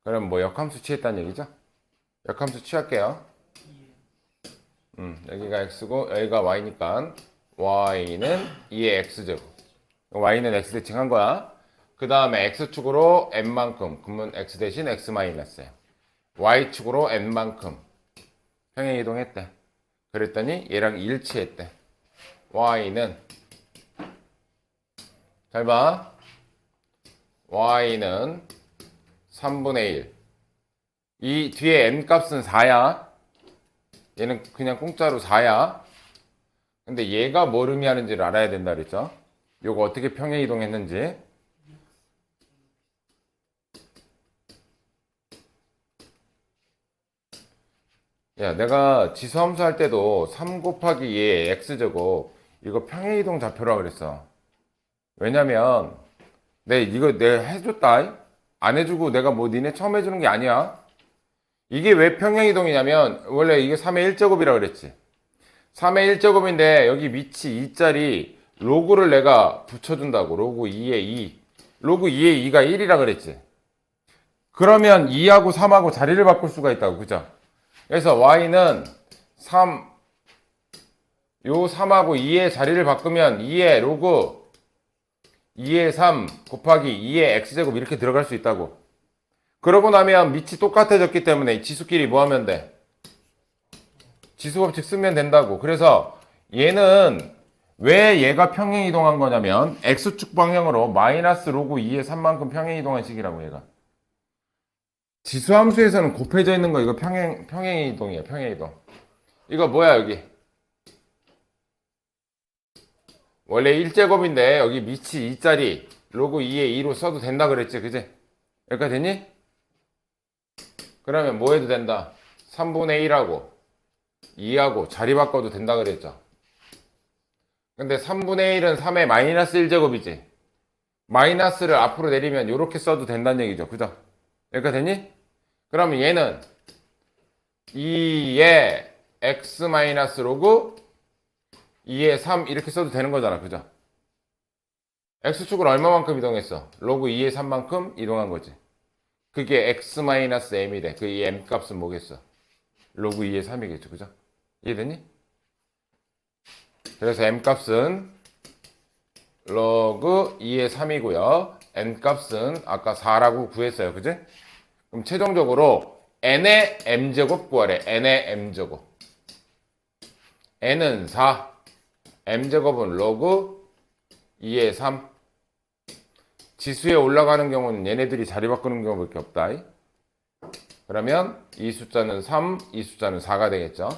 그럼 뭐 역함수 취했다는 얘기죠? 역함수 취할게요. 여기가 x고 여기가 y니까 y는 2의 x제곱. y는 x 대칭한 거야. 그 다음에 x축으로 n만큼, 그러면 x 대신 x 마이너스 y축으로 n만큼 평행 이동했대. 그랬더니 얘랑 일치했대. y는 잘 봐. y는 3분의 1. 이 뒤에 n 값은 4야. 얘는 그냥 공짜로 4야. 근데 얘가 뭘 의미하는지를 알아야 된다 그랬죠. 요거 어떻게 평행 이동했는지. 야, 내가 지수함수 할 때도 3 곱하기 2의 x제곱 이거 평행 이동 좌표라 그랬어. 왜냐면 이거 내가 해줬다. 안 해주고 내가 뭐 니네 처음 해주는 게 아니야. 이게 왜 평행 이동이냐면 원래 이게 3의 1제곱이라 그랬지. 3의 1제곱인데 여기 위치 2짜리 로그를 내가 붙여준다고. 로그 2의 2. 로그 2의 2가 1이라 그랬지. 그러면 2하고 3하고 자리를 바꿀 수가 있다고. 그죠? 그래서 y는 3, 요 3하고 2의 자리를 바꾸면 2의 로그 2의 3 곱하기 2의 x제곱 이렇게 들어갈 수 있다고. 그러고 나면 밑이 똑같아졌기 때문에 지수끼리 뭐 하면 돼? 지수법칙 쓰면 된다고. 그래서 얘는 왜 얘가 평행 이동한 거냐면 x축 방향으로 마이너스 로그 2의 3만큼 평행 이동한 식이라고 얘가. 지수함수에서는 곱해져 있는 거 이거 평행 이동이에요. 평행 이동. 이거 뭐야 여기? 원래 1제곱인데 여기 밑이 2짜리 로그 2의 2로 써도 된다 그랬지. 그지? 여기까지 됐니? 그러면 뭐 해도 된다? 3분의 1하고 2하고 자리 바꿔도 된다 그랬죠. 근데 3분의 1은 3의 마이너스 1제곱이지. 마이너스를 앞으로 내리면 이렇게 써도 된다는 얘기죠. 그죠? 여기까지 됐니? 그러면 얘는 2의 x 마이너스 로그 2의 3 이렇게 써도 되는 거잖아. 그죠? x축으로 얼마만큼 이동했어? 로그 2의 3만큼 이동한 거지. 그게 x 마이너스 m이래. 그 이 m 값은 뭐겠어? 로그 2의 3이겠죠. 그죠? 이해되니? 그래서 m 값은 로그 2의 3이고요. n 값은 아까 4라고 구했어요. 그지? 그럼 최종적으로 n의 m제곱 구하래. n의 m제곱. n은 4. m제곱은 로그 2의 3. 지수에 올라가는 경우는 얘네들이 자리 바꾸는 경우밖에 없다. 그러면 이 숫자는 3, 이 숫자는 4가 되겠죠.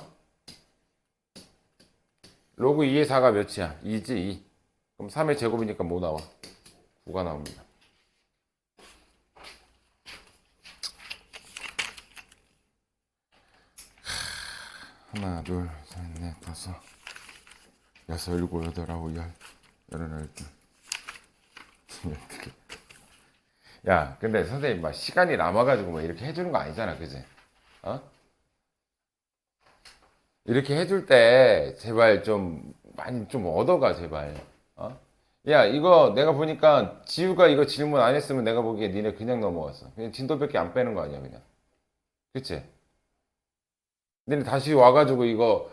로그 2의 4가 몇이야? 2지 2. 그럼 3의 제곱이니까 뭐 나와? 9가 나옵니다. 하나, 둘, 셋, 넷, 다섯, 여섯, 일곱, 여덟, 아홉, 열, 열하나, 야, 근데 선생님 막 시간이 남아가지고 뭐 이렇게 해주는 거 아니잖아, 그지? 어? 이렇게 해줄 때 제발 좀 많이 좀 얻어가 제발. 어? 야, 이거 내가 보니까 지우가 이거 질문 안 했으면 내가 보기에 니네 그냥 넘어갔어. 그냥 진도밖에 안 빼는 거 아니야, 그냥. 그치? 니네 다시 와가지고 이거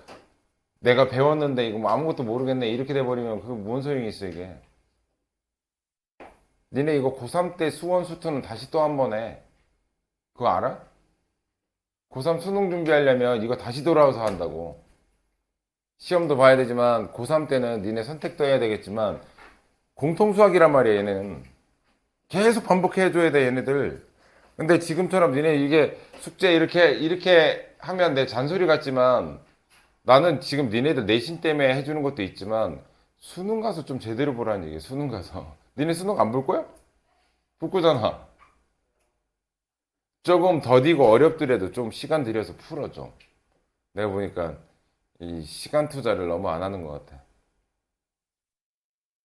내가 배웠는데 이거 뭐 아무것도 모르겠네 이렇게 돼버리면 그게 뭔 소용이 있어 이게. 니네 이거 고3 때 수원 수투는 다시 또 한 번 해. 그거 알아? 고3 수능 준비하려면 이거 다시 돌아와서 한다고. 시험도 봐야 되지만 고3 때는 니네 선택도 해야 되겠지만 공통수학이란 말이야 얘는. 계속 반복해줘야 돼 얘네들. 근데 지금처럼 니네 이게 숙제 이렇게 하면 내 잔소리 같지만 나는 지금 니네들 내신 때문에 해주는 것도 있지만 수능 가서 좀 제대로 보라는 얘기야. 수능 가서. 니네 수능 안 볼 거야? 볼 거잖아. 조금 더디고 어렵더라도 좀 시간 들여서 풀어줘. 내가 보니까 이 시간 투자를 너무 안 하는 것 같아.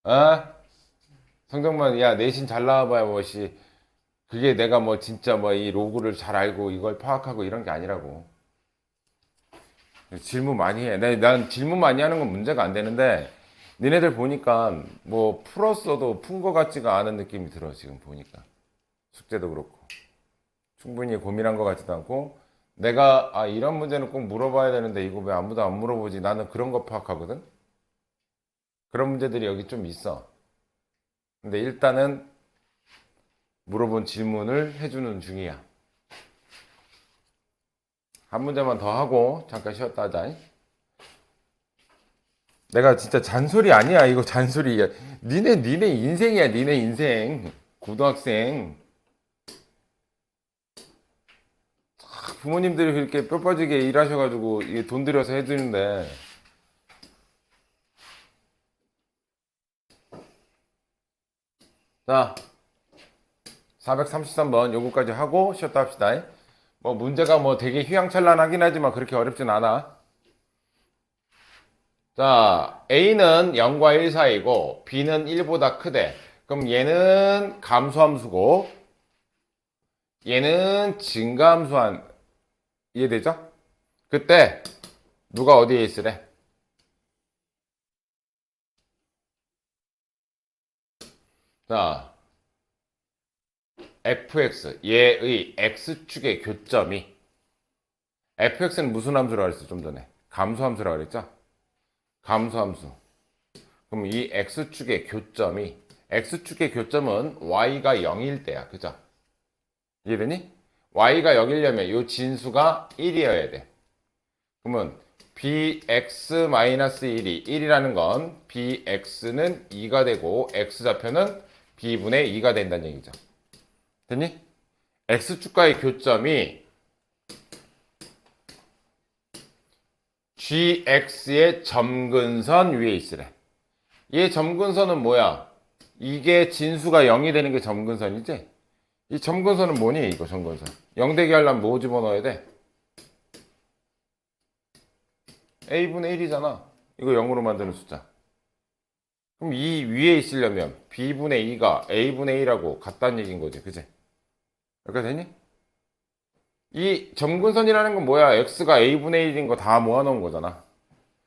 아? 성적만 야 내신 잘 나와봐야 뭐시 그게 내가 뭐 진짜 뭐 이 로그를 잘 알고 이걸 파악하고 이런 게 아니라고. 질문 많이 해. 난 질문 많이 하는 건 문제가 안 되는데 니네들 보니까 뭐 풀었어도 푼 것 같지가 않은 느낌이 들어 지금 보니까. 숙제도 그렇고 충분히 고민한 것 같지도 않고 내가 이런 문제는 꼭 물어봐야 되는데 이거 왜 아무도 안 물어보지? 나는 그런 거 파악하거든. 그런 문제들이 여기 좀 있어. 근데 일단은 물어본 질문을 해주는 중이야. 한 문제만 더 하고 잠깐 쉬었다 하자. 내가 진짜 잔소리 아니야. 이거 잔소리야. 니네 인생이야. 니네 인생. 고등학생. 부모님들이 그렇게 뼈 빠지게 일하셔가지고 이게 돈 들여서 해주는데. 자, 433번 요거까지 하고 쉬었다 합시다. 뭐 문제가 뭐 되게 휘황찬란하긴 하지만 그렇게 어렵진 않아. 자, A는 0과 1 사이고 B는 1보다 크대. 그럼 얘는 감소함수고 얘는 증가함수한 이해되죠? 그때 누가 어디에 있으래? 자, fx 얘의 x축의 교점이 fx는 무슨 함수라고 그랬어? 좀 전에 감소함수라고 그랬죠? 감소함수. 그럼 이 x축의 교점이 x축의 교점은 y가 0일 때야. 그죠? 이해되니? y가 0이려면 이 진수가 1이어야 돼. 그러면 bx-1이 1이라는 건 bx는 2가 되고 x좌표는 b분의 2가 된다는 얘기죠. 됐니? x축과의 교점이 gx의 점근선 위에 있으래. 얘 점근선은 뭐야? 이게 진수가 0이 되는 게 점근선이지? 이 점근선은 뭐니? 이거 점근선 0 되게 하려면 뭐 집어넣어야 돼? a분의 1이잖아. 이거 0으로 만드는 숫자. 그럼 이 위에 있으려면 b분의 2가 a분의 1하고 같다는 얘기인 거지. 그치? 여기까지 되니? 이 점근선이라는 건 뭐야? x가 a분의 1인 거 다 모아놓은 거잖아.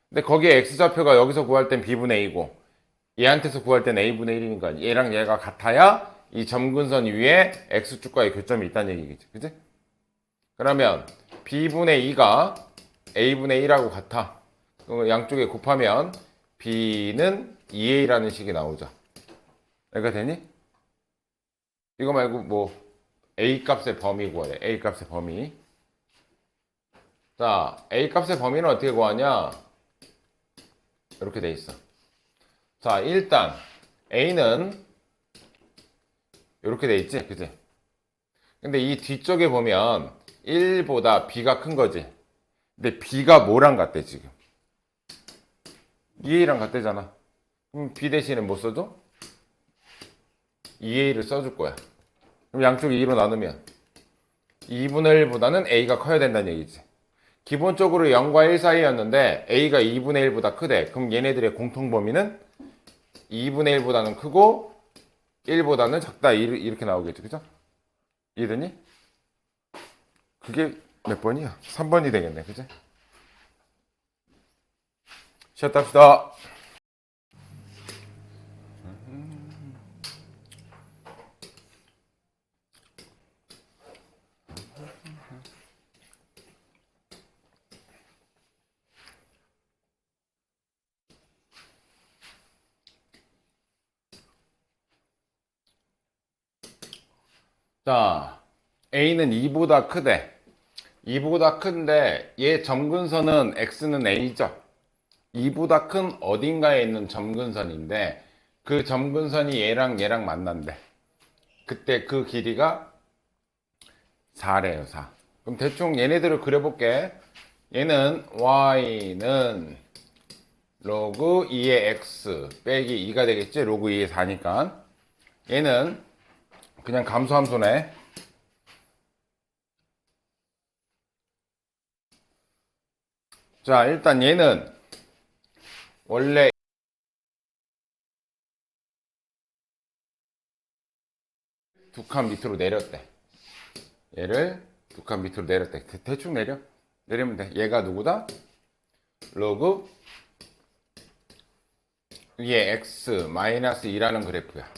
근데 거기에 x좌표가 여기서 구할 땐 b분의 2고 얘한테서 구할 땐 a분의 1이니까 얘랑 얘가 같아야 이 점근선 위에 x축과의 교점이 있다는 얘기겠지. 그치? 그러면 b분의 2가 a분의 1하고 같아. 양쪽에 곱하면 b는 2a라는 식이 나오죠. 여기가 되니? 이거 말고 뭐 a 값의 범위 구하래. a 값의 범위. 자, a 값의 범위는 어떻게 구하냐? 이렇게 돼 있어. 자, 일단 a는 이렇게 돼 있지, 그치? 근데 이 뒤쪽에 보면 1보다 b가 큰 거지. 근데 b가 뭐랑 같대 지금? 2a랑 같대잖아. 그럼 b 대신에 뭐 써줘? 2a를 써줄 거야. 그럼 양쪽이 2로 나누면 2분의 1보다는 a가 커야 된다는 얘기지. 기본적으로 0과 1 사이였는데 a가 2분의 1보다 크대. 그럼 얘네들의 공통 범위는 2분의 1보다는 크고 1보다는 작다. 이렇게 나오겠죠. 그죠? 이해되니? 그게 몇 번이야? 3번이 되겠네. 그죠? 쉬었다 합시다. 자, a는 2보다 크대. 2보다 큰데 얘 점근선은 x는 a죠. 2보다 큰 어딘가에 있는 점근선인데 그 점근선이 얘랑 만난대. 그때 그 길이가 4래요. 4. 그럼 대충 얘네들을 그려볼게. 얘는 y는 로그 2의 x 빼기 2가 되겠지. 로그 2의 4니까. 얘는 그냥 감소함수네. 자, 일단 얘는 원래 두 칸 밑으로 내렸대. 얘를 두 칸 밑으로 내렸대. 대충 내리면 돼. 얘가 누구다? 로그 2의 x 마이너스 2라는 그래프야.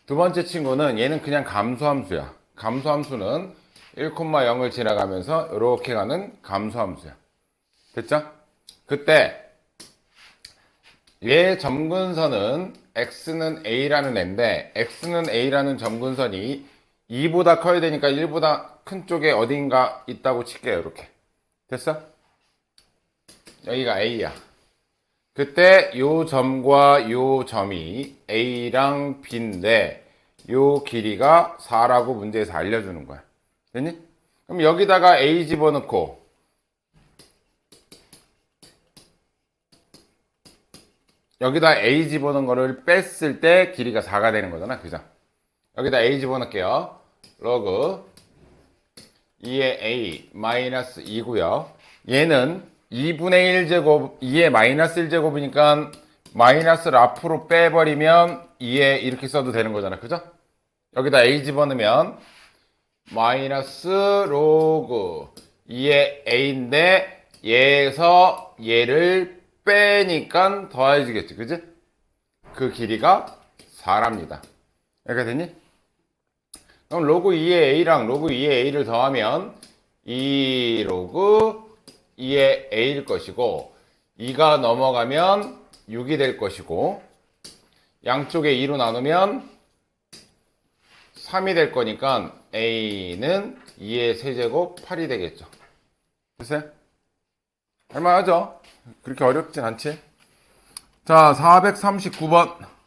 두 번째 친구는 얘는 그냥 감소함수야. 감소함수는 1,0을 지나가면서 이렇게 가는 감소함수야. 됐죠? 그때 얘 점근선은 x는 a라는 애인데 x는 a라는 점근선이 2보다 커야 되니까 1보다 큰 쪽에 어딘가 있다고 칠게요. 이렇게. 됐어? 여기가 a야. 그때 요 점과 요 점이 a랑 b인데 요 길이가 4라고 문제에서 알려주는 거야. 됐니? 그럼 여기다가 a 집어넣고 여기다 a 집어넣은 거를 뺐을 때 길이가 4가 되는 거잖아. 그죠? 여기다 a 집어넣을게요. 로그 2의 a 마이너스 2고요. 얘는 2분의 1제곱 2의 마이너스 1제곱이니까 마이너스를 앞으로 빼버리면 2에 이렇게 써도 되는 거잖아. 그죠? 여기다 a 집어넣으면 마이너스 로그 2의 a인데 얘에서 얘를 빼니까 더해지겠지. 그지? 그 길이가 4랍니다. 이렇게 됐니? 그럼 로그 2의 a랑 로그 2의 a를 더하면 2 로그 2의 a일 것이고 2가 넘어가면 6이 될 것이고 양쪽에 2로 나누면 3이 될 거니까 a는 2의 세제곱 8이 되겠죠. 됐어요? 할만하죠? 그렇게 어렵진 않지? 자, 439번.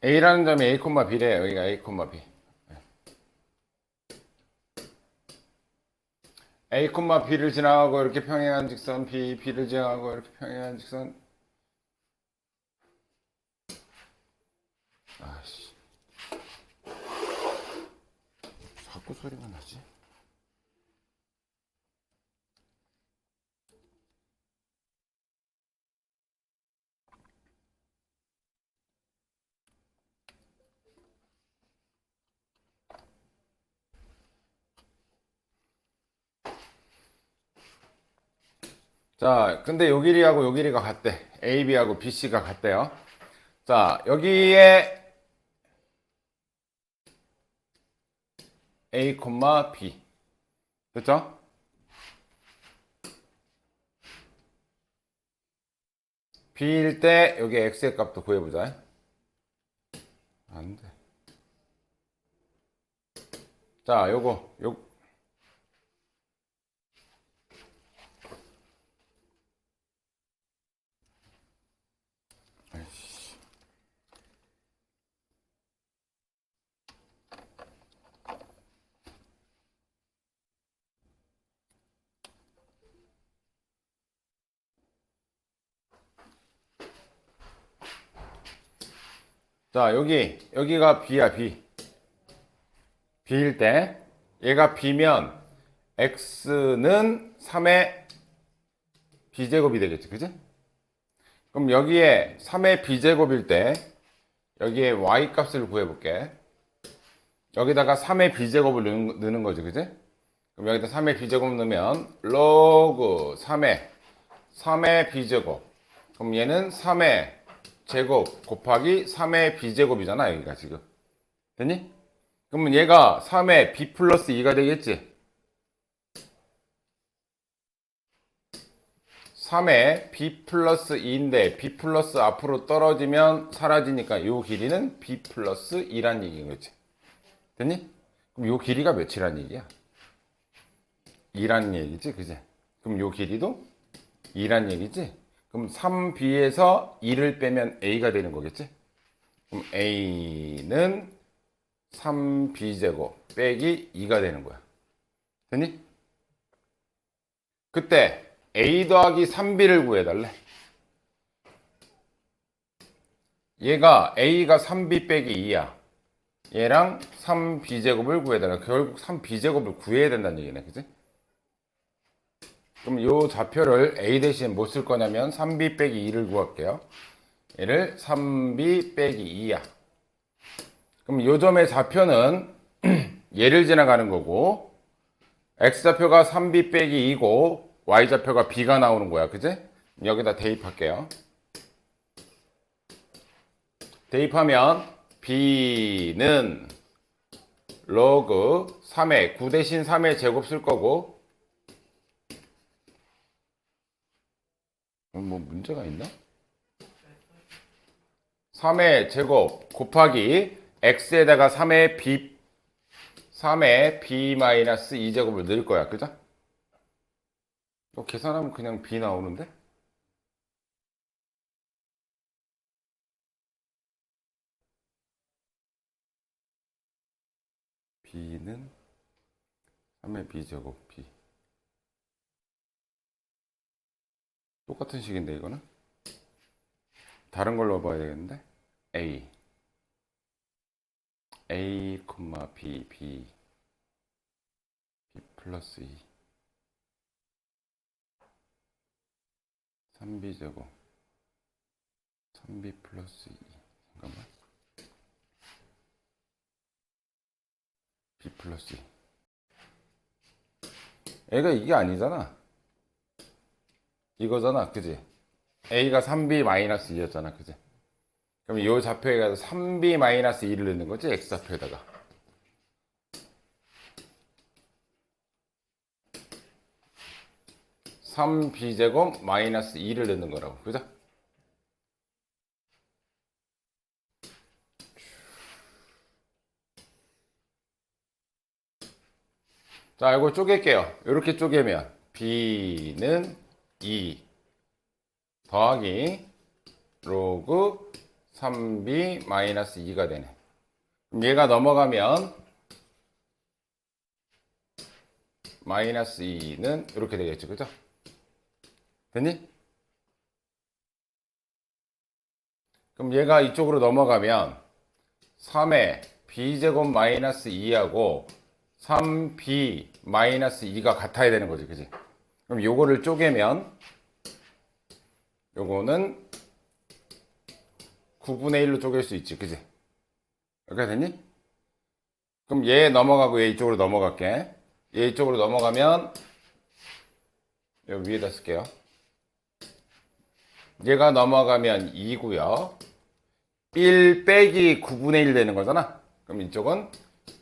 a라는 점이 a, b래. 여기가 a, b. a, b를 지나가고 이렇게 평행한 직선 b를 지나가고 이렇게 평행한 직선. 아씨, 자꾸 소리가 나지? 자, 근데 요 길이하고 요 길이가 같대. AB하고 BC가 같대요. 자, 여기에 A, B. 됐죠? B일 때 여기 X의 값도 구해보자. 안 돼. 자, 요거. 자, 여기가 B야, B. B일 때, 얘가 B면, X는 3의 B제곱이 되겠지, 그지? 그럼 여기에 3의 B제곱일 때, 여기에 Y 값을 구해볼게. 여기다가 3의 B제곱을 넣는 거지, 그지? 그럼 여기다 3의 B제곱 넣으면, 로그 3의 B제곱. 그럼 얘는 3의 제곱 곱하기 3의 b제곱이잖아. 여기가 지금 됐니? 그러면 얘가 3의 b 플러스 2가 되겠지. 3의 b 플러스 2인데 b 플러스 앞으로 떨어지면 사라지니까 이 길이는 b 플러스 2란 얘기인 거지. 됐니? 그럼 이 길이가 몇이란 얘기야? 2란 얘기지, 그지? 그럼 이 길이도 2란 얘기지? 그럼 3b에서 2를 빼면 a가 되는 거겠지? 그럼 a는 3b제곱 빼기 2가 되는 거야. 됐니? 그때 a 더하기 3b를 구해달래. 얘가 a가 3b 빼기 2야. 얘랑 3b제곱을 구해달라. 결국 3b제곱을 구해야 된다는 얘기네. 그치? 그럼 이 좌표를 a 대신 뭐 쓸 거냐면 3b 빼기 2를 구할게요. 얘를 3b 빼기 2야. 그럼 요 점의 좌표는 얘를 지나가는 거고, x좌표가 3b 빼기 2고 y좌표가 b가 나오는 거야. 그지? 여기다 대입할게요. 대입하면 b는 로그 3의 9 대신 3의 제곱 쓸 거고, 뭐 문제가 있나? 3의 제곱 곱하기 x에다가 3의 b 마이너스 2제곱을 넣을 거야. 그죠? 이거 계산하면 그냥 b 나오는데? b는 3의 b제곱 b. 똑같은 식인데 이거는? 다른 걸로 봐야 되겠는데? a b 플러스 2 3b제곱 3b 플러스 2 잠깐만 b 플러스 2 A가 이게 아니잖아. 이거잖아. 그지? A가 3b 마이너스 2였잖아. 그지? 그럼 이 좌표에 가서 3b 마이너스 2를 넣는 거지? x좌표에다가. (3b제곱) 마이너스 2를 넣는 거라고. 그죠? 자, 이거 쪼갤게요. 이렇게 쪼개면 b는 2 더하기 로그 3b 마이너스 2가 되네. 그럼 얘가 넘어가면 마이너스 2는 이렇게 되겠죠. 그죠? 됐니? 그럼 얘가 이쪽으로 넘어가면 3의 b제곱 마이너스 2하고 3b 마이너스 2가 같아야 되는 거지. 그지? 그럼 요거를 쪼개면 요거는 9분의 1로 쪼갤 수 있지. 그지? 이렇게 됐니? 그럼 얘 넘어가고 얘 이쪽으로 넘어갈게. 얘 이쪽으로 넘어가면 여기 위에다 쓸게요. 얘가 넘어가면 2고요. 1 빼기 9분의 1 되는 거잖아. 그럼 이쪽은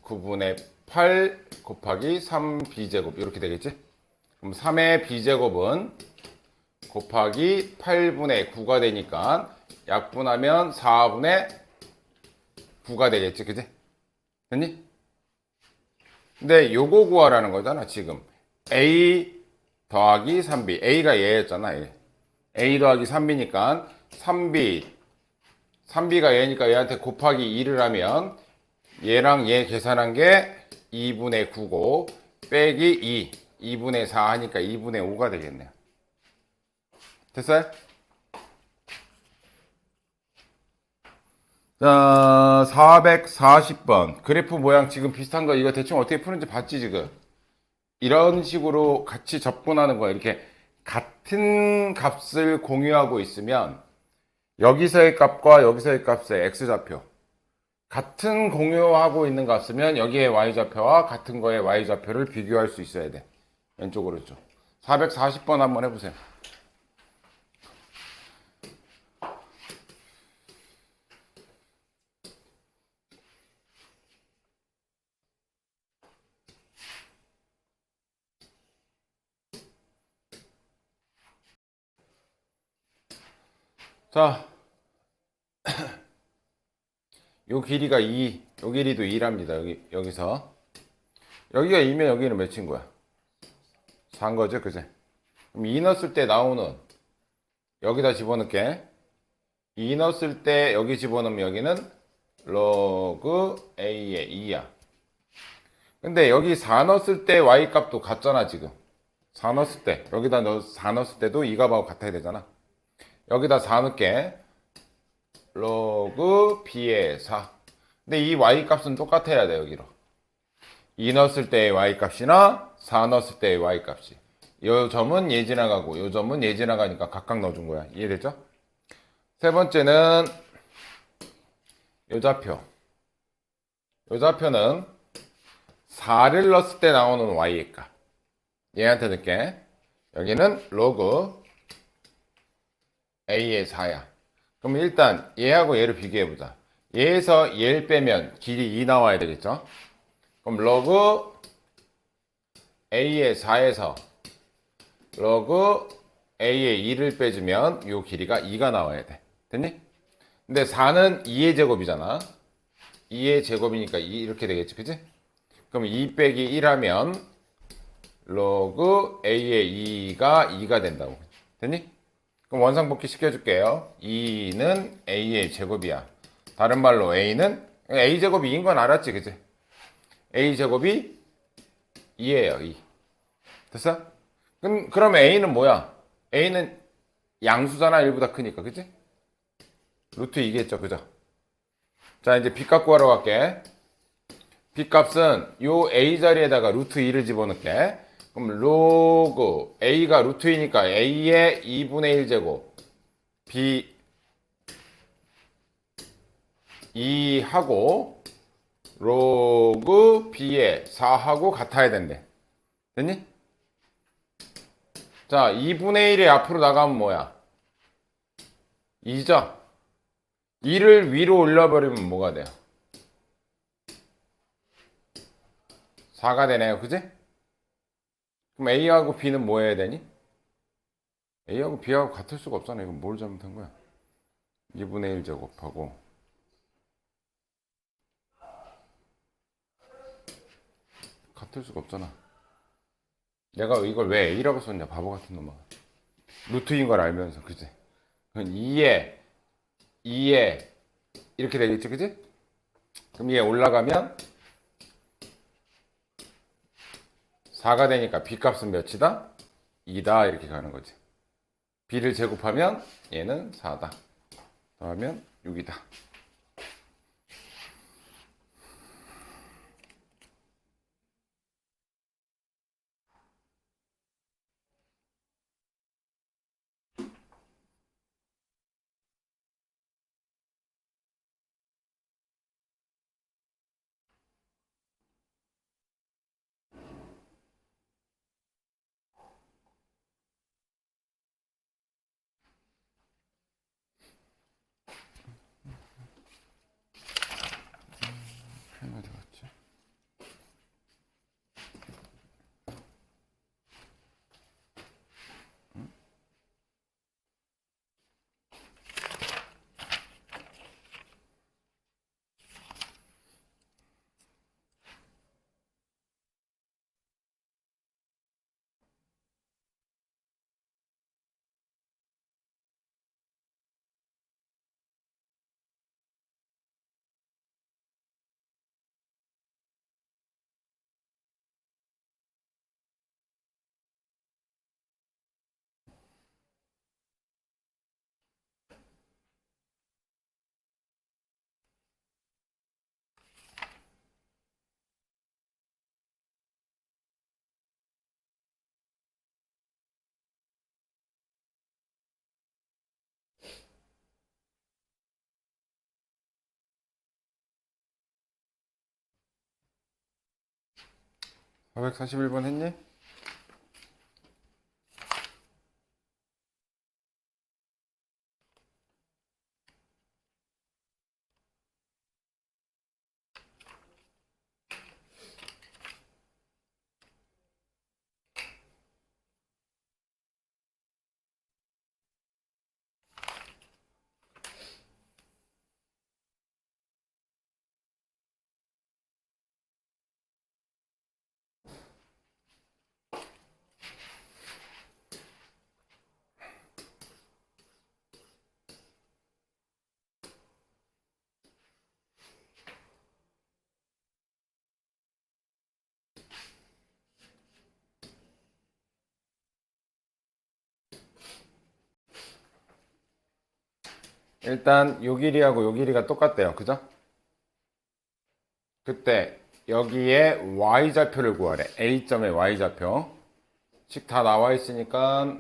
9분의 8 곱하기 3b제곱 이렇게 되겠지? 그럼 3의 b제곱은 곱하기 8분의 9가 되니까 약분하면 4분의 9가 되겠지. 그지? 됐니? 근데 요거 구하라는 거잖아. 지금 a 더하기 3b. a가 얘였잖아. a 더하기 3b니까 3b가 얘니까 얘한테 곱하기 2를 하면 얘랑 얘 계산한 게 2분의 9고 빼기 2분의 4 하니까 2분의 5가 되겠네요. 됐어요? 자, 440번 그래프 모양 지금 비슷한 거 이거 대충 어떻게 푸는지 봤지 지금? 이런 식으로 같이 접근하는 거야. 이렇게 같은 값을 공유하고 있으면 여기서의 값과 여기서의 값의 x좌표 같은 공유하고 있는 값이면 여기에 y좌표와 같은 거의 y좌표를 비교할 수 있어야 돼. 왼쪽 오른쪽 440번 한번 해보세요. 자, 요 길이가 2, 요 길이도 2랍니다. 여기서. 여기가 2면 여기는 몇인 거야? 4인 거죠, 그제? 그럼 2 넣었을 때 나오는, 여기다 집어넣게. 2 넣었을 때 여기 집어넣으면 여기는 로그 A의 2야. 근데 여기 4 넣었을 때 Y 값도 같잖아, 지금. 4 넣었을 때. 여기다 4 넣었을 때도 이 값하고 같아야 되잖아. 여기다 4 넣을게. 로그 B의 4. 근데 이 Y 값은 똑같아야 돼, 여기로. 2 넣었을 때의 Y 값이나 4 넣었을 때의 Y 값이. 요 점은 얘 지나가고, 요 점은 얘 지나가니까 각각 넣어준 거야. 이해됐죠? 세 번째는 요 좌표. 요 좌표는 4를 넣었을 때 나오는 y의 값. 얘한테 넣을게. 여기는 로그 a의 4야. 그럼 일단 얘하고 얘를 비교해보자. 얘에서 얘를 빼면 길이 2 나와야 되겠죠? 그럼 로그 a의 4에서 로그 a의 2를 빼주면 요 길이가 2가 나와야 돼. 됐니? 근데 4는 2의 제곱이잖아. 2의 제곱이니까 2 이렇게 되겠지, 그치? 그럼 2 빼기 1 하면 로그 a의 2가 2가 된다고. 됐니? 그럼 원상복귀 시켜줄게요. 2는 a의 제곱이야. 다른 말로 a는 a 제곱이 2인 건 알았지, 그치? a 제곱이 2예요, 2. 됐어? 그럼 a는 뭐야? a는 양수잖아, 1보다 크니까, 그치? 루트 2겠죠, 그죠? 자, 이제 b값 구하러 갈게. b값은 요 a 자리에다가 루트 2를 집어넣게. 그럼 로그 a가 루트 2니까 a의 2분의 1제곱 b 2하고 로그 b의 4하고 같아야 된대. 됐니? 자, 2분의 1이 앞으로 나가면 뭐야? 2죠? 2를 위로 올려버리면 뭐가 돼요? 4가 되네요, 그지? 그럼 a하고 b는 뭐 해야 되니? a하고 b하고 같을 수가 없잖아. 이건 뭘 잘못한 거야? 2분의 1 제곱하고 같을 수가 없잖아. 내가 이걸 왜 a라고 썼냐, 바보 같은 놈아. 루트인 걸 알면서, 그지? 그럼 2에 이렇게 되겠지, 그지? 그럼 얘 올라가면 4가 되니까 b값은 몇이다? 2다 이렇게 가는 거지. b를 제곱하면 얘는 4다. 더하면 6이다. 441번 했니? 일단 요 길이하고 요 길이가 똑같대요, 그죠? 그때 여기에 y좌표를 구하래. A점의 y좌표 식 다 나와 있으니까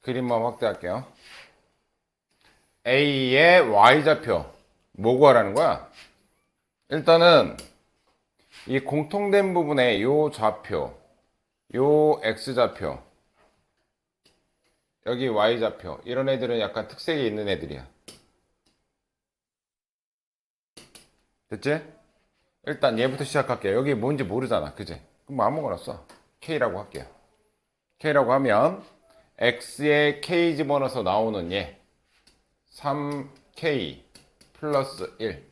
그림만 확대할게요. A의 y좌표 뭐 구하라는 거야? 일단은 이 공통된 부분에 요 좌표, 요 x좌표, 여기 y좌표, 이런 애들은 약간 특색이 있는 애들이야. 됐지? 일단 얘부터 시작할게요. 여기 뭔지 모르잖아. 그지? 그럼 뭐 아무거나 써. K라고 할게요. K라고 하면 X에 K 집어넣어서 나오는 얘 3K 플러스 1.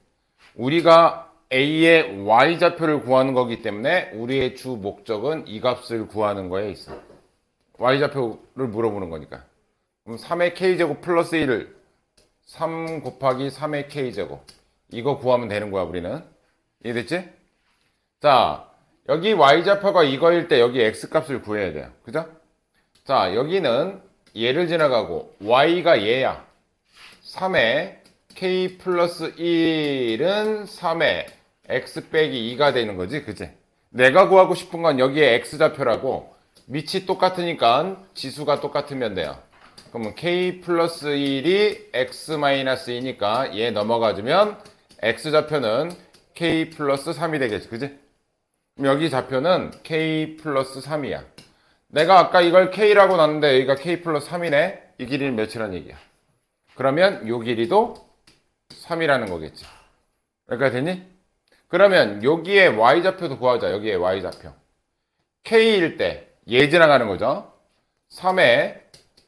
우리가 A의 Y좌표를 구하는 거기 때문에 우리의 주 목적은 이 값을 구하는 거에 있어. Y좌표를 물어보는 거니까. 그럼 3의 K제곱 플러스 1을 3 곱하기 3의 K제곱. 이거 구하면 되는 거야, 우리는. 이해됐지? 자, 여기 Y좌표가 이거일 때 여기 X값을 구해야 돼요. 그죠? 자, 여기는 얘를 지나가고 Y가 얘야. 3의 K 플러스 1은 3의 X 빼기 2가 되는 거지. 그치? 내가 구하고 싶은 건 여기에 X좌표라고 밑이 똑같으니까 지수가 똑같으면 돼요. 그러면 K 플러스 1이 X 마이너스 2니까 얘 넘어가주면 X좌표는 K 플러스 3이 되겠지. 그치? 그럼 여기 좌표는 K 플러스 3이야. 내가 아까 이걸 K라고 놨는데 여기가 K 플러스 3이네. 이 길이는 몇이라는 얘기야. 그러면 요 길이도 3이라는 거겠지. 여기까지 됐니? 그러면 여기에 Y좌표도 구하자. 여기에 Y좌표. K일 때 얘 지나가는 거죠. 3에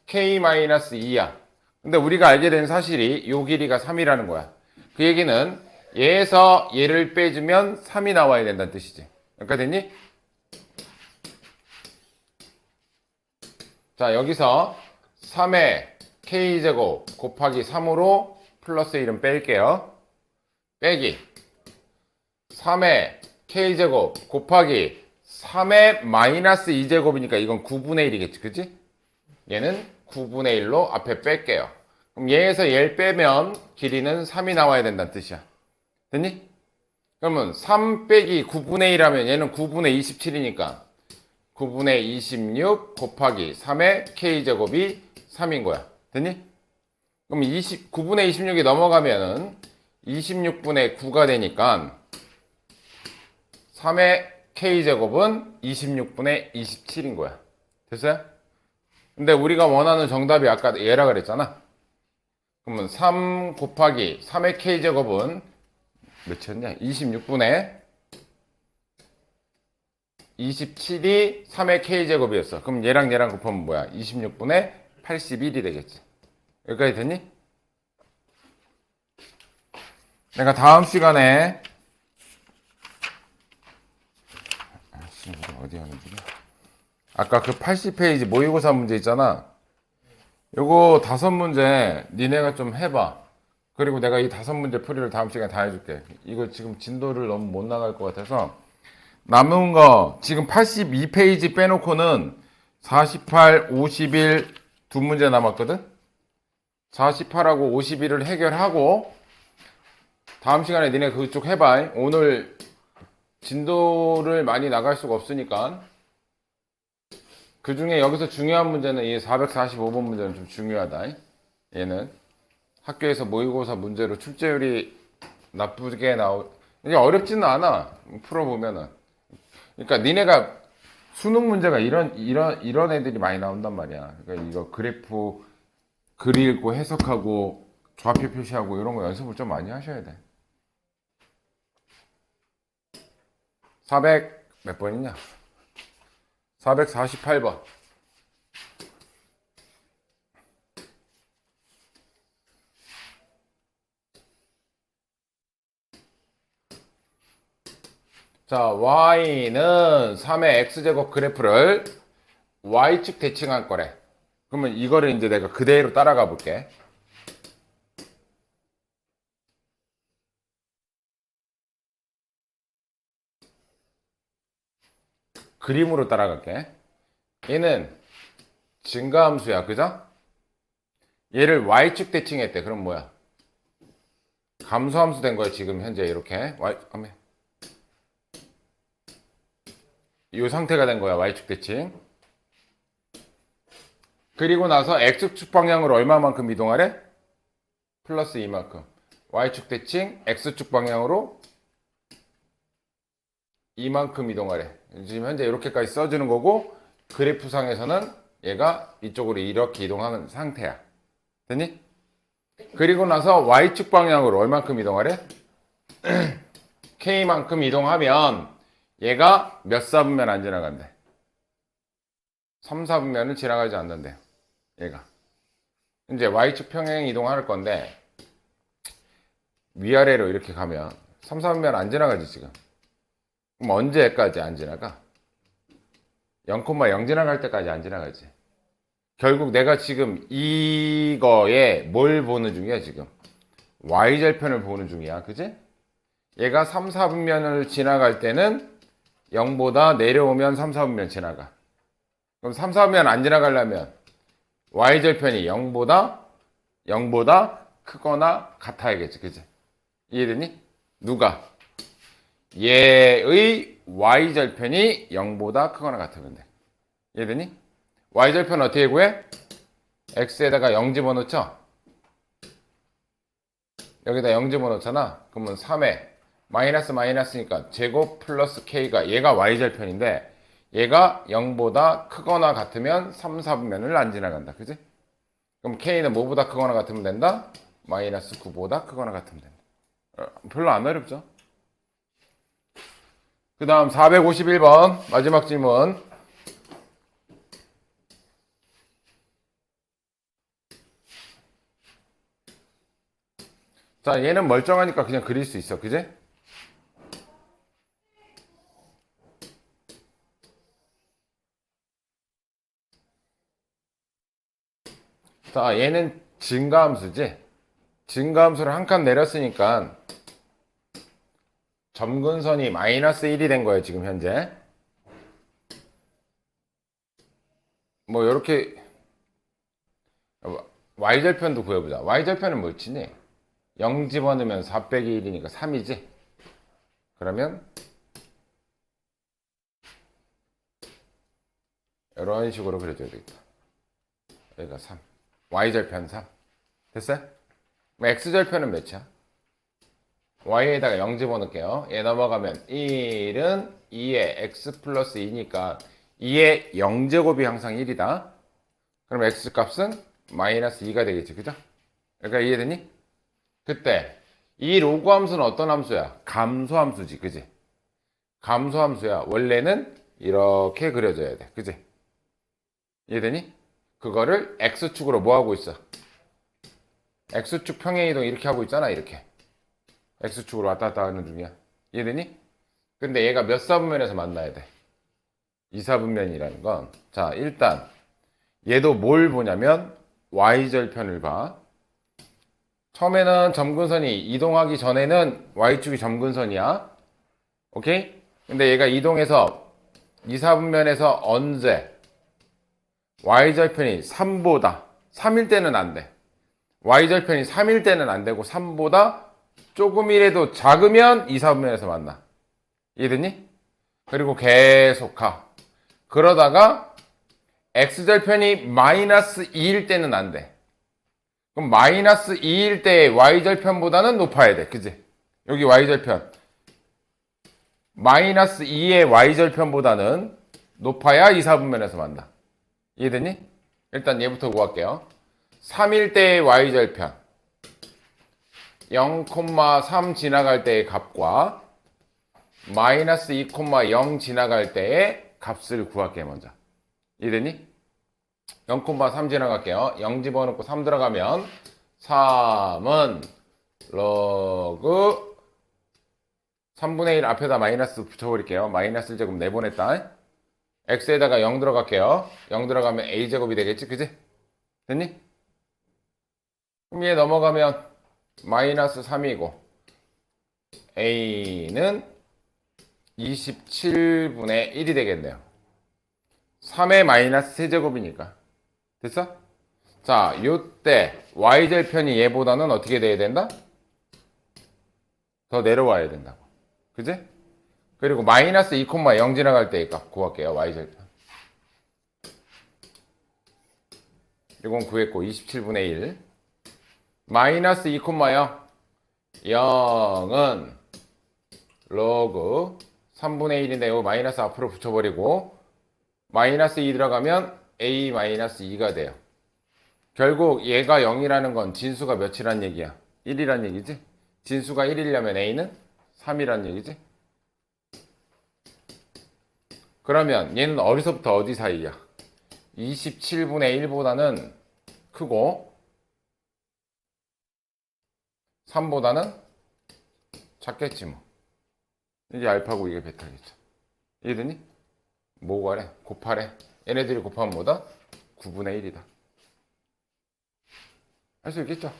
K-2야. 근데 우리가 알게 된 사실이 요 길이가 3이라는 거야. 그 얘기는 얘에서 얘를 빼주면 3이 나와야 된다는 뜻이지. 여기까지 됐니? 자, 여기서 3의 K제곱 곱하기 3으로 플러스 1은 뺄게요. 빼기 3의 K제곱 곱하기 3의 마이너스 2제곱이니까 이건 9분의 1이겠지. 그치? 얘는 9분의 1로 앞에 뺄게요. 그럼 얘에서 얘를 빼면 길이는 3이 나와야 된다는 뜻이야. 됐니? 그러면 3 빼기 9분의 1 하면 얘는 9분의 27이니까 9분의 26 곱하기 3의 K제곱이 3인 거야. 됐니? 그럼 9분의 26이 넘어가면은 26분의 9가 되니까 3의 K제곱은 26분의 27인 거야. 됐어요? 근데 우리가 원하는 정답이 아까 얘라 그랬잖아. 그러면 3 곱하기 3의 K제곱은 몇이었냐? 26분의 27이 3의 K제곱이었어. 그럼 얘랑 얘랑 곱하면 뭐야? 26분의 81이 되겠지. 여기까지 됐니? 내가 다음 시간에 어디 하는 거야? 아까 그 80페이지 모의고사 문제 있잖아. 요거 5문제 니네가 좀 해봐. 그리고 내가 이 5문제 풀이를 다음 시간에 다 해줄게. 이거 지금 진도를 너무 못 나갈 것 같아서 남은 거 지금 82페이지 빼놓고는 48, 51 두 문제 남았거든. 48하고 51을 해결하고 다음 시간에 니네 그쪽 해봐. 오늘 진도를 많이 나갈 수가 없으니까. 그 중에 여기서 중요한 문제는 이 445번 문제는 좀 중요하다. 얘는 학교에서 모의고사 문제로 출제율이 나쁘게 이게 어렵지는 않아. 풀어보면은. 그러니까 니네가 수능 문제가 이런 애들이 많이 나온단 말이야. 그러니까 이거 그래프 그리고 해석하고 좌표 표시하고 이런 거 연습을 좀 많이 하셔야 돼. 400 몇 번이냐? 448번. 자, y는 3의 x제곱 그래프를 y축 대칭할 거래. 그러면 이거를 이제 내가 그대로 따라가 볼게. 그림으로 따라갈게. 얘는 증가함수야. 그죠? 얘를 y축 대칭했대. 그럼 뭐야? 감소함수 된 거야. 지금 현재 이렇게. 이 상태가 된 거야. y축 대칭. 그리고 나서 x축 방향으로 얼마만큼 이동하래? 플러스 이만큼. y축 대칭 x축 방향으로 이만큼 이동하래. 지금 현재 이렇게까지 써주는 거고, 그래프상에서는 얘가 이쪽으로 이렇게 이동하는 상태야. 됐니? 그리고 나서 Y축 방향으로 얼만큼 이동하래? K만큼 이동하면 얘가 몇 사분면 안 지나간대? 3, 4분면을 지나가지 않는데요. 얘가. 이제 Y축 평행 이동할 건데 위아래로 이렇게 가면 3, 4분면 안 지나가지 지금. 그럼 언제까지 안 지나가? 0,0 지나갈 때까지 안 지나가지. 결국 내가 지금 이거에 뭘 보는 중이야 지금? Y절편을 보는 중이야. 그지? 얘가 3, 4분면을 지나갈 때는 0보다 내려오면 3, 4분면 지나가. 그럼 3, 4분면 안 지나가려면 Y절편이 0보다 크거나 같아야겠지. 그지? 이해되니? 누가? 얘의 Y절편이 0보다 크거나 같으면 돼. 이해되니? Y절편 어떻게 구해? X에다가 0 집어넣죠? 여기다 0 집어넣잖아. 그러면 3에 마이너스니까 제곱 플러스 K가 얘가 Y절편인데 얘가 0보다 크거나 같으면 3, 4분면을 안 지나간다. 그지? 그럼 K는 뭐보다 크거나 같으면 된다? 마이너스 9보다 크거나 같으면 된다. 별로 안 어렵죠? 그 다음 451번 마지막 질문. 자, 얘는 멀쩡하니까 그냥 그릴 수 있어. 그지? 자, 얘는 증가함수지? 증가함수를 한 칸 내렸으니까 점근선이 마이너스 1이 된 거예요, 지금 현재. 뭐, 요렇게, Y절편도 구해보자. Y절편은 뭘 치니? 0 집어넣으면 4 빼기 1이니까 3이지? 그러면, 이런 식으로 그려줘야 되겠다. 여기가 3. Y절편 3. 됐어요? X절편은 몇이야? Y에다가 0 집어넣을게요. 얘 넘어가면 1은 2에 X 플러스 2니까 2의 0제곱이 항상 1이다. 그럼 X 값은 마이너스 2가 되겠지. 그죠? 그러니까 이해되니? 그때 이 로그 함수는 어떤 함수야? 감소함수지. 그지? 감소함수야. 원래는 이렇게 그려져야 돼. 그지? 이해되니? 그거를 X축으로 뭐 하고 있어? X축 평행이동 이렇게 하고 있잖아. 이렇게. X축으로 왔다 갔다 하는 중이야. 이해되니? 근데 얘가 몇 사분면에서 만나야 돼? 2사분면이라는 건, 자, 일단 얘도 뭘 보냐면 Y절편을 봐. 처음에는 점근선이 이동하기 전에는 Y축이 점근선이야. 오케이? 근데 얘가 이동해서 2사분면에서 언제 Y절편이 3보다 3일 때는 안 돼. Y절편이 3일 때는 안 되고 3보다 조금이라도 작으면 2사분면에서 만나. 이해됐니? 그리고 계속 가. 그러다가 X절편이 마이너스 2일 때는 안 돼. 그럼 마이너스 2일 때 Y절편보다는 높아야 돼. 그지? 여기 Y절편. 마이너스 2의 Y절편보다는 높아야 2사분면에서 만나. 이해됐니? 일단 얘부터 구할게요. 3일 때의 Y절편. 0,3 지나갈 때의 값과 마이너스 2,0 지나갈 때의 값을 구할게요, 먼저. 이해됐니? 0,3 지나갈게요. 0 집어넣고 3 들어가면 3은 로그 3분의 1 앞에다 마이너스 붙여버릴게요. 마이너스 1제곱 내보냈다. x에다가 0 들어갈게요. 0 들어가면 a제곱이 되겠지? 그지? 됐니? 그럼 얘 넘어가면 마이너스 3이고 a는 27분의 1이 되겠네요. 3의 마이너스 세제곱이니까. 됐어? 자, 요때 y절편이 얘보다는 어떻게 돼야 된다? 더 내려와야 된다고. 그지? 그리고 마이너스 2,0 지나갈 때의 값 구할게요. y절편. 이건 구했고 27분의 1. 마이너스 2,0 0은 로그 3분의 1인데 이거 마이너스 앞으로 붙여버리고 마이너스 2 들어가면 a 마이너스 2가 돼요. 결국 얘가 0이라는 건 진수가 몇이란 얘기야? 1이란 얘기지? 진수가 1이려면 a는 3이란 얘기지? 그러면 얘는 어디서부터 어디 사이야? 27분의 1보다는 크고 3보다는 작겠지 뭐. 이게 알파고 이게 베타겠죠. 이해되니? 뭐 구하래? 곱하래. 얘네들이 곱하면 뭐다? 9분의 1이다. 할 수 있겠죠?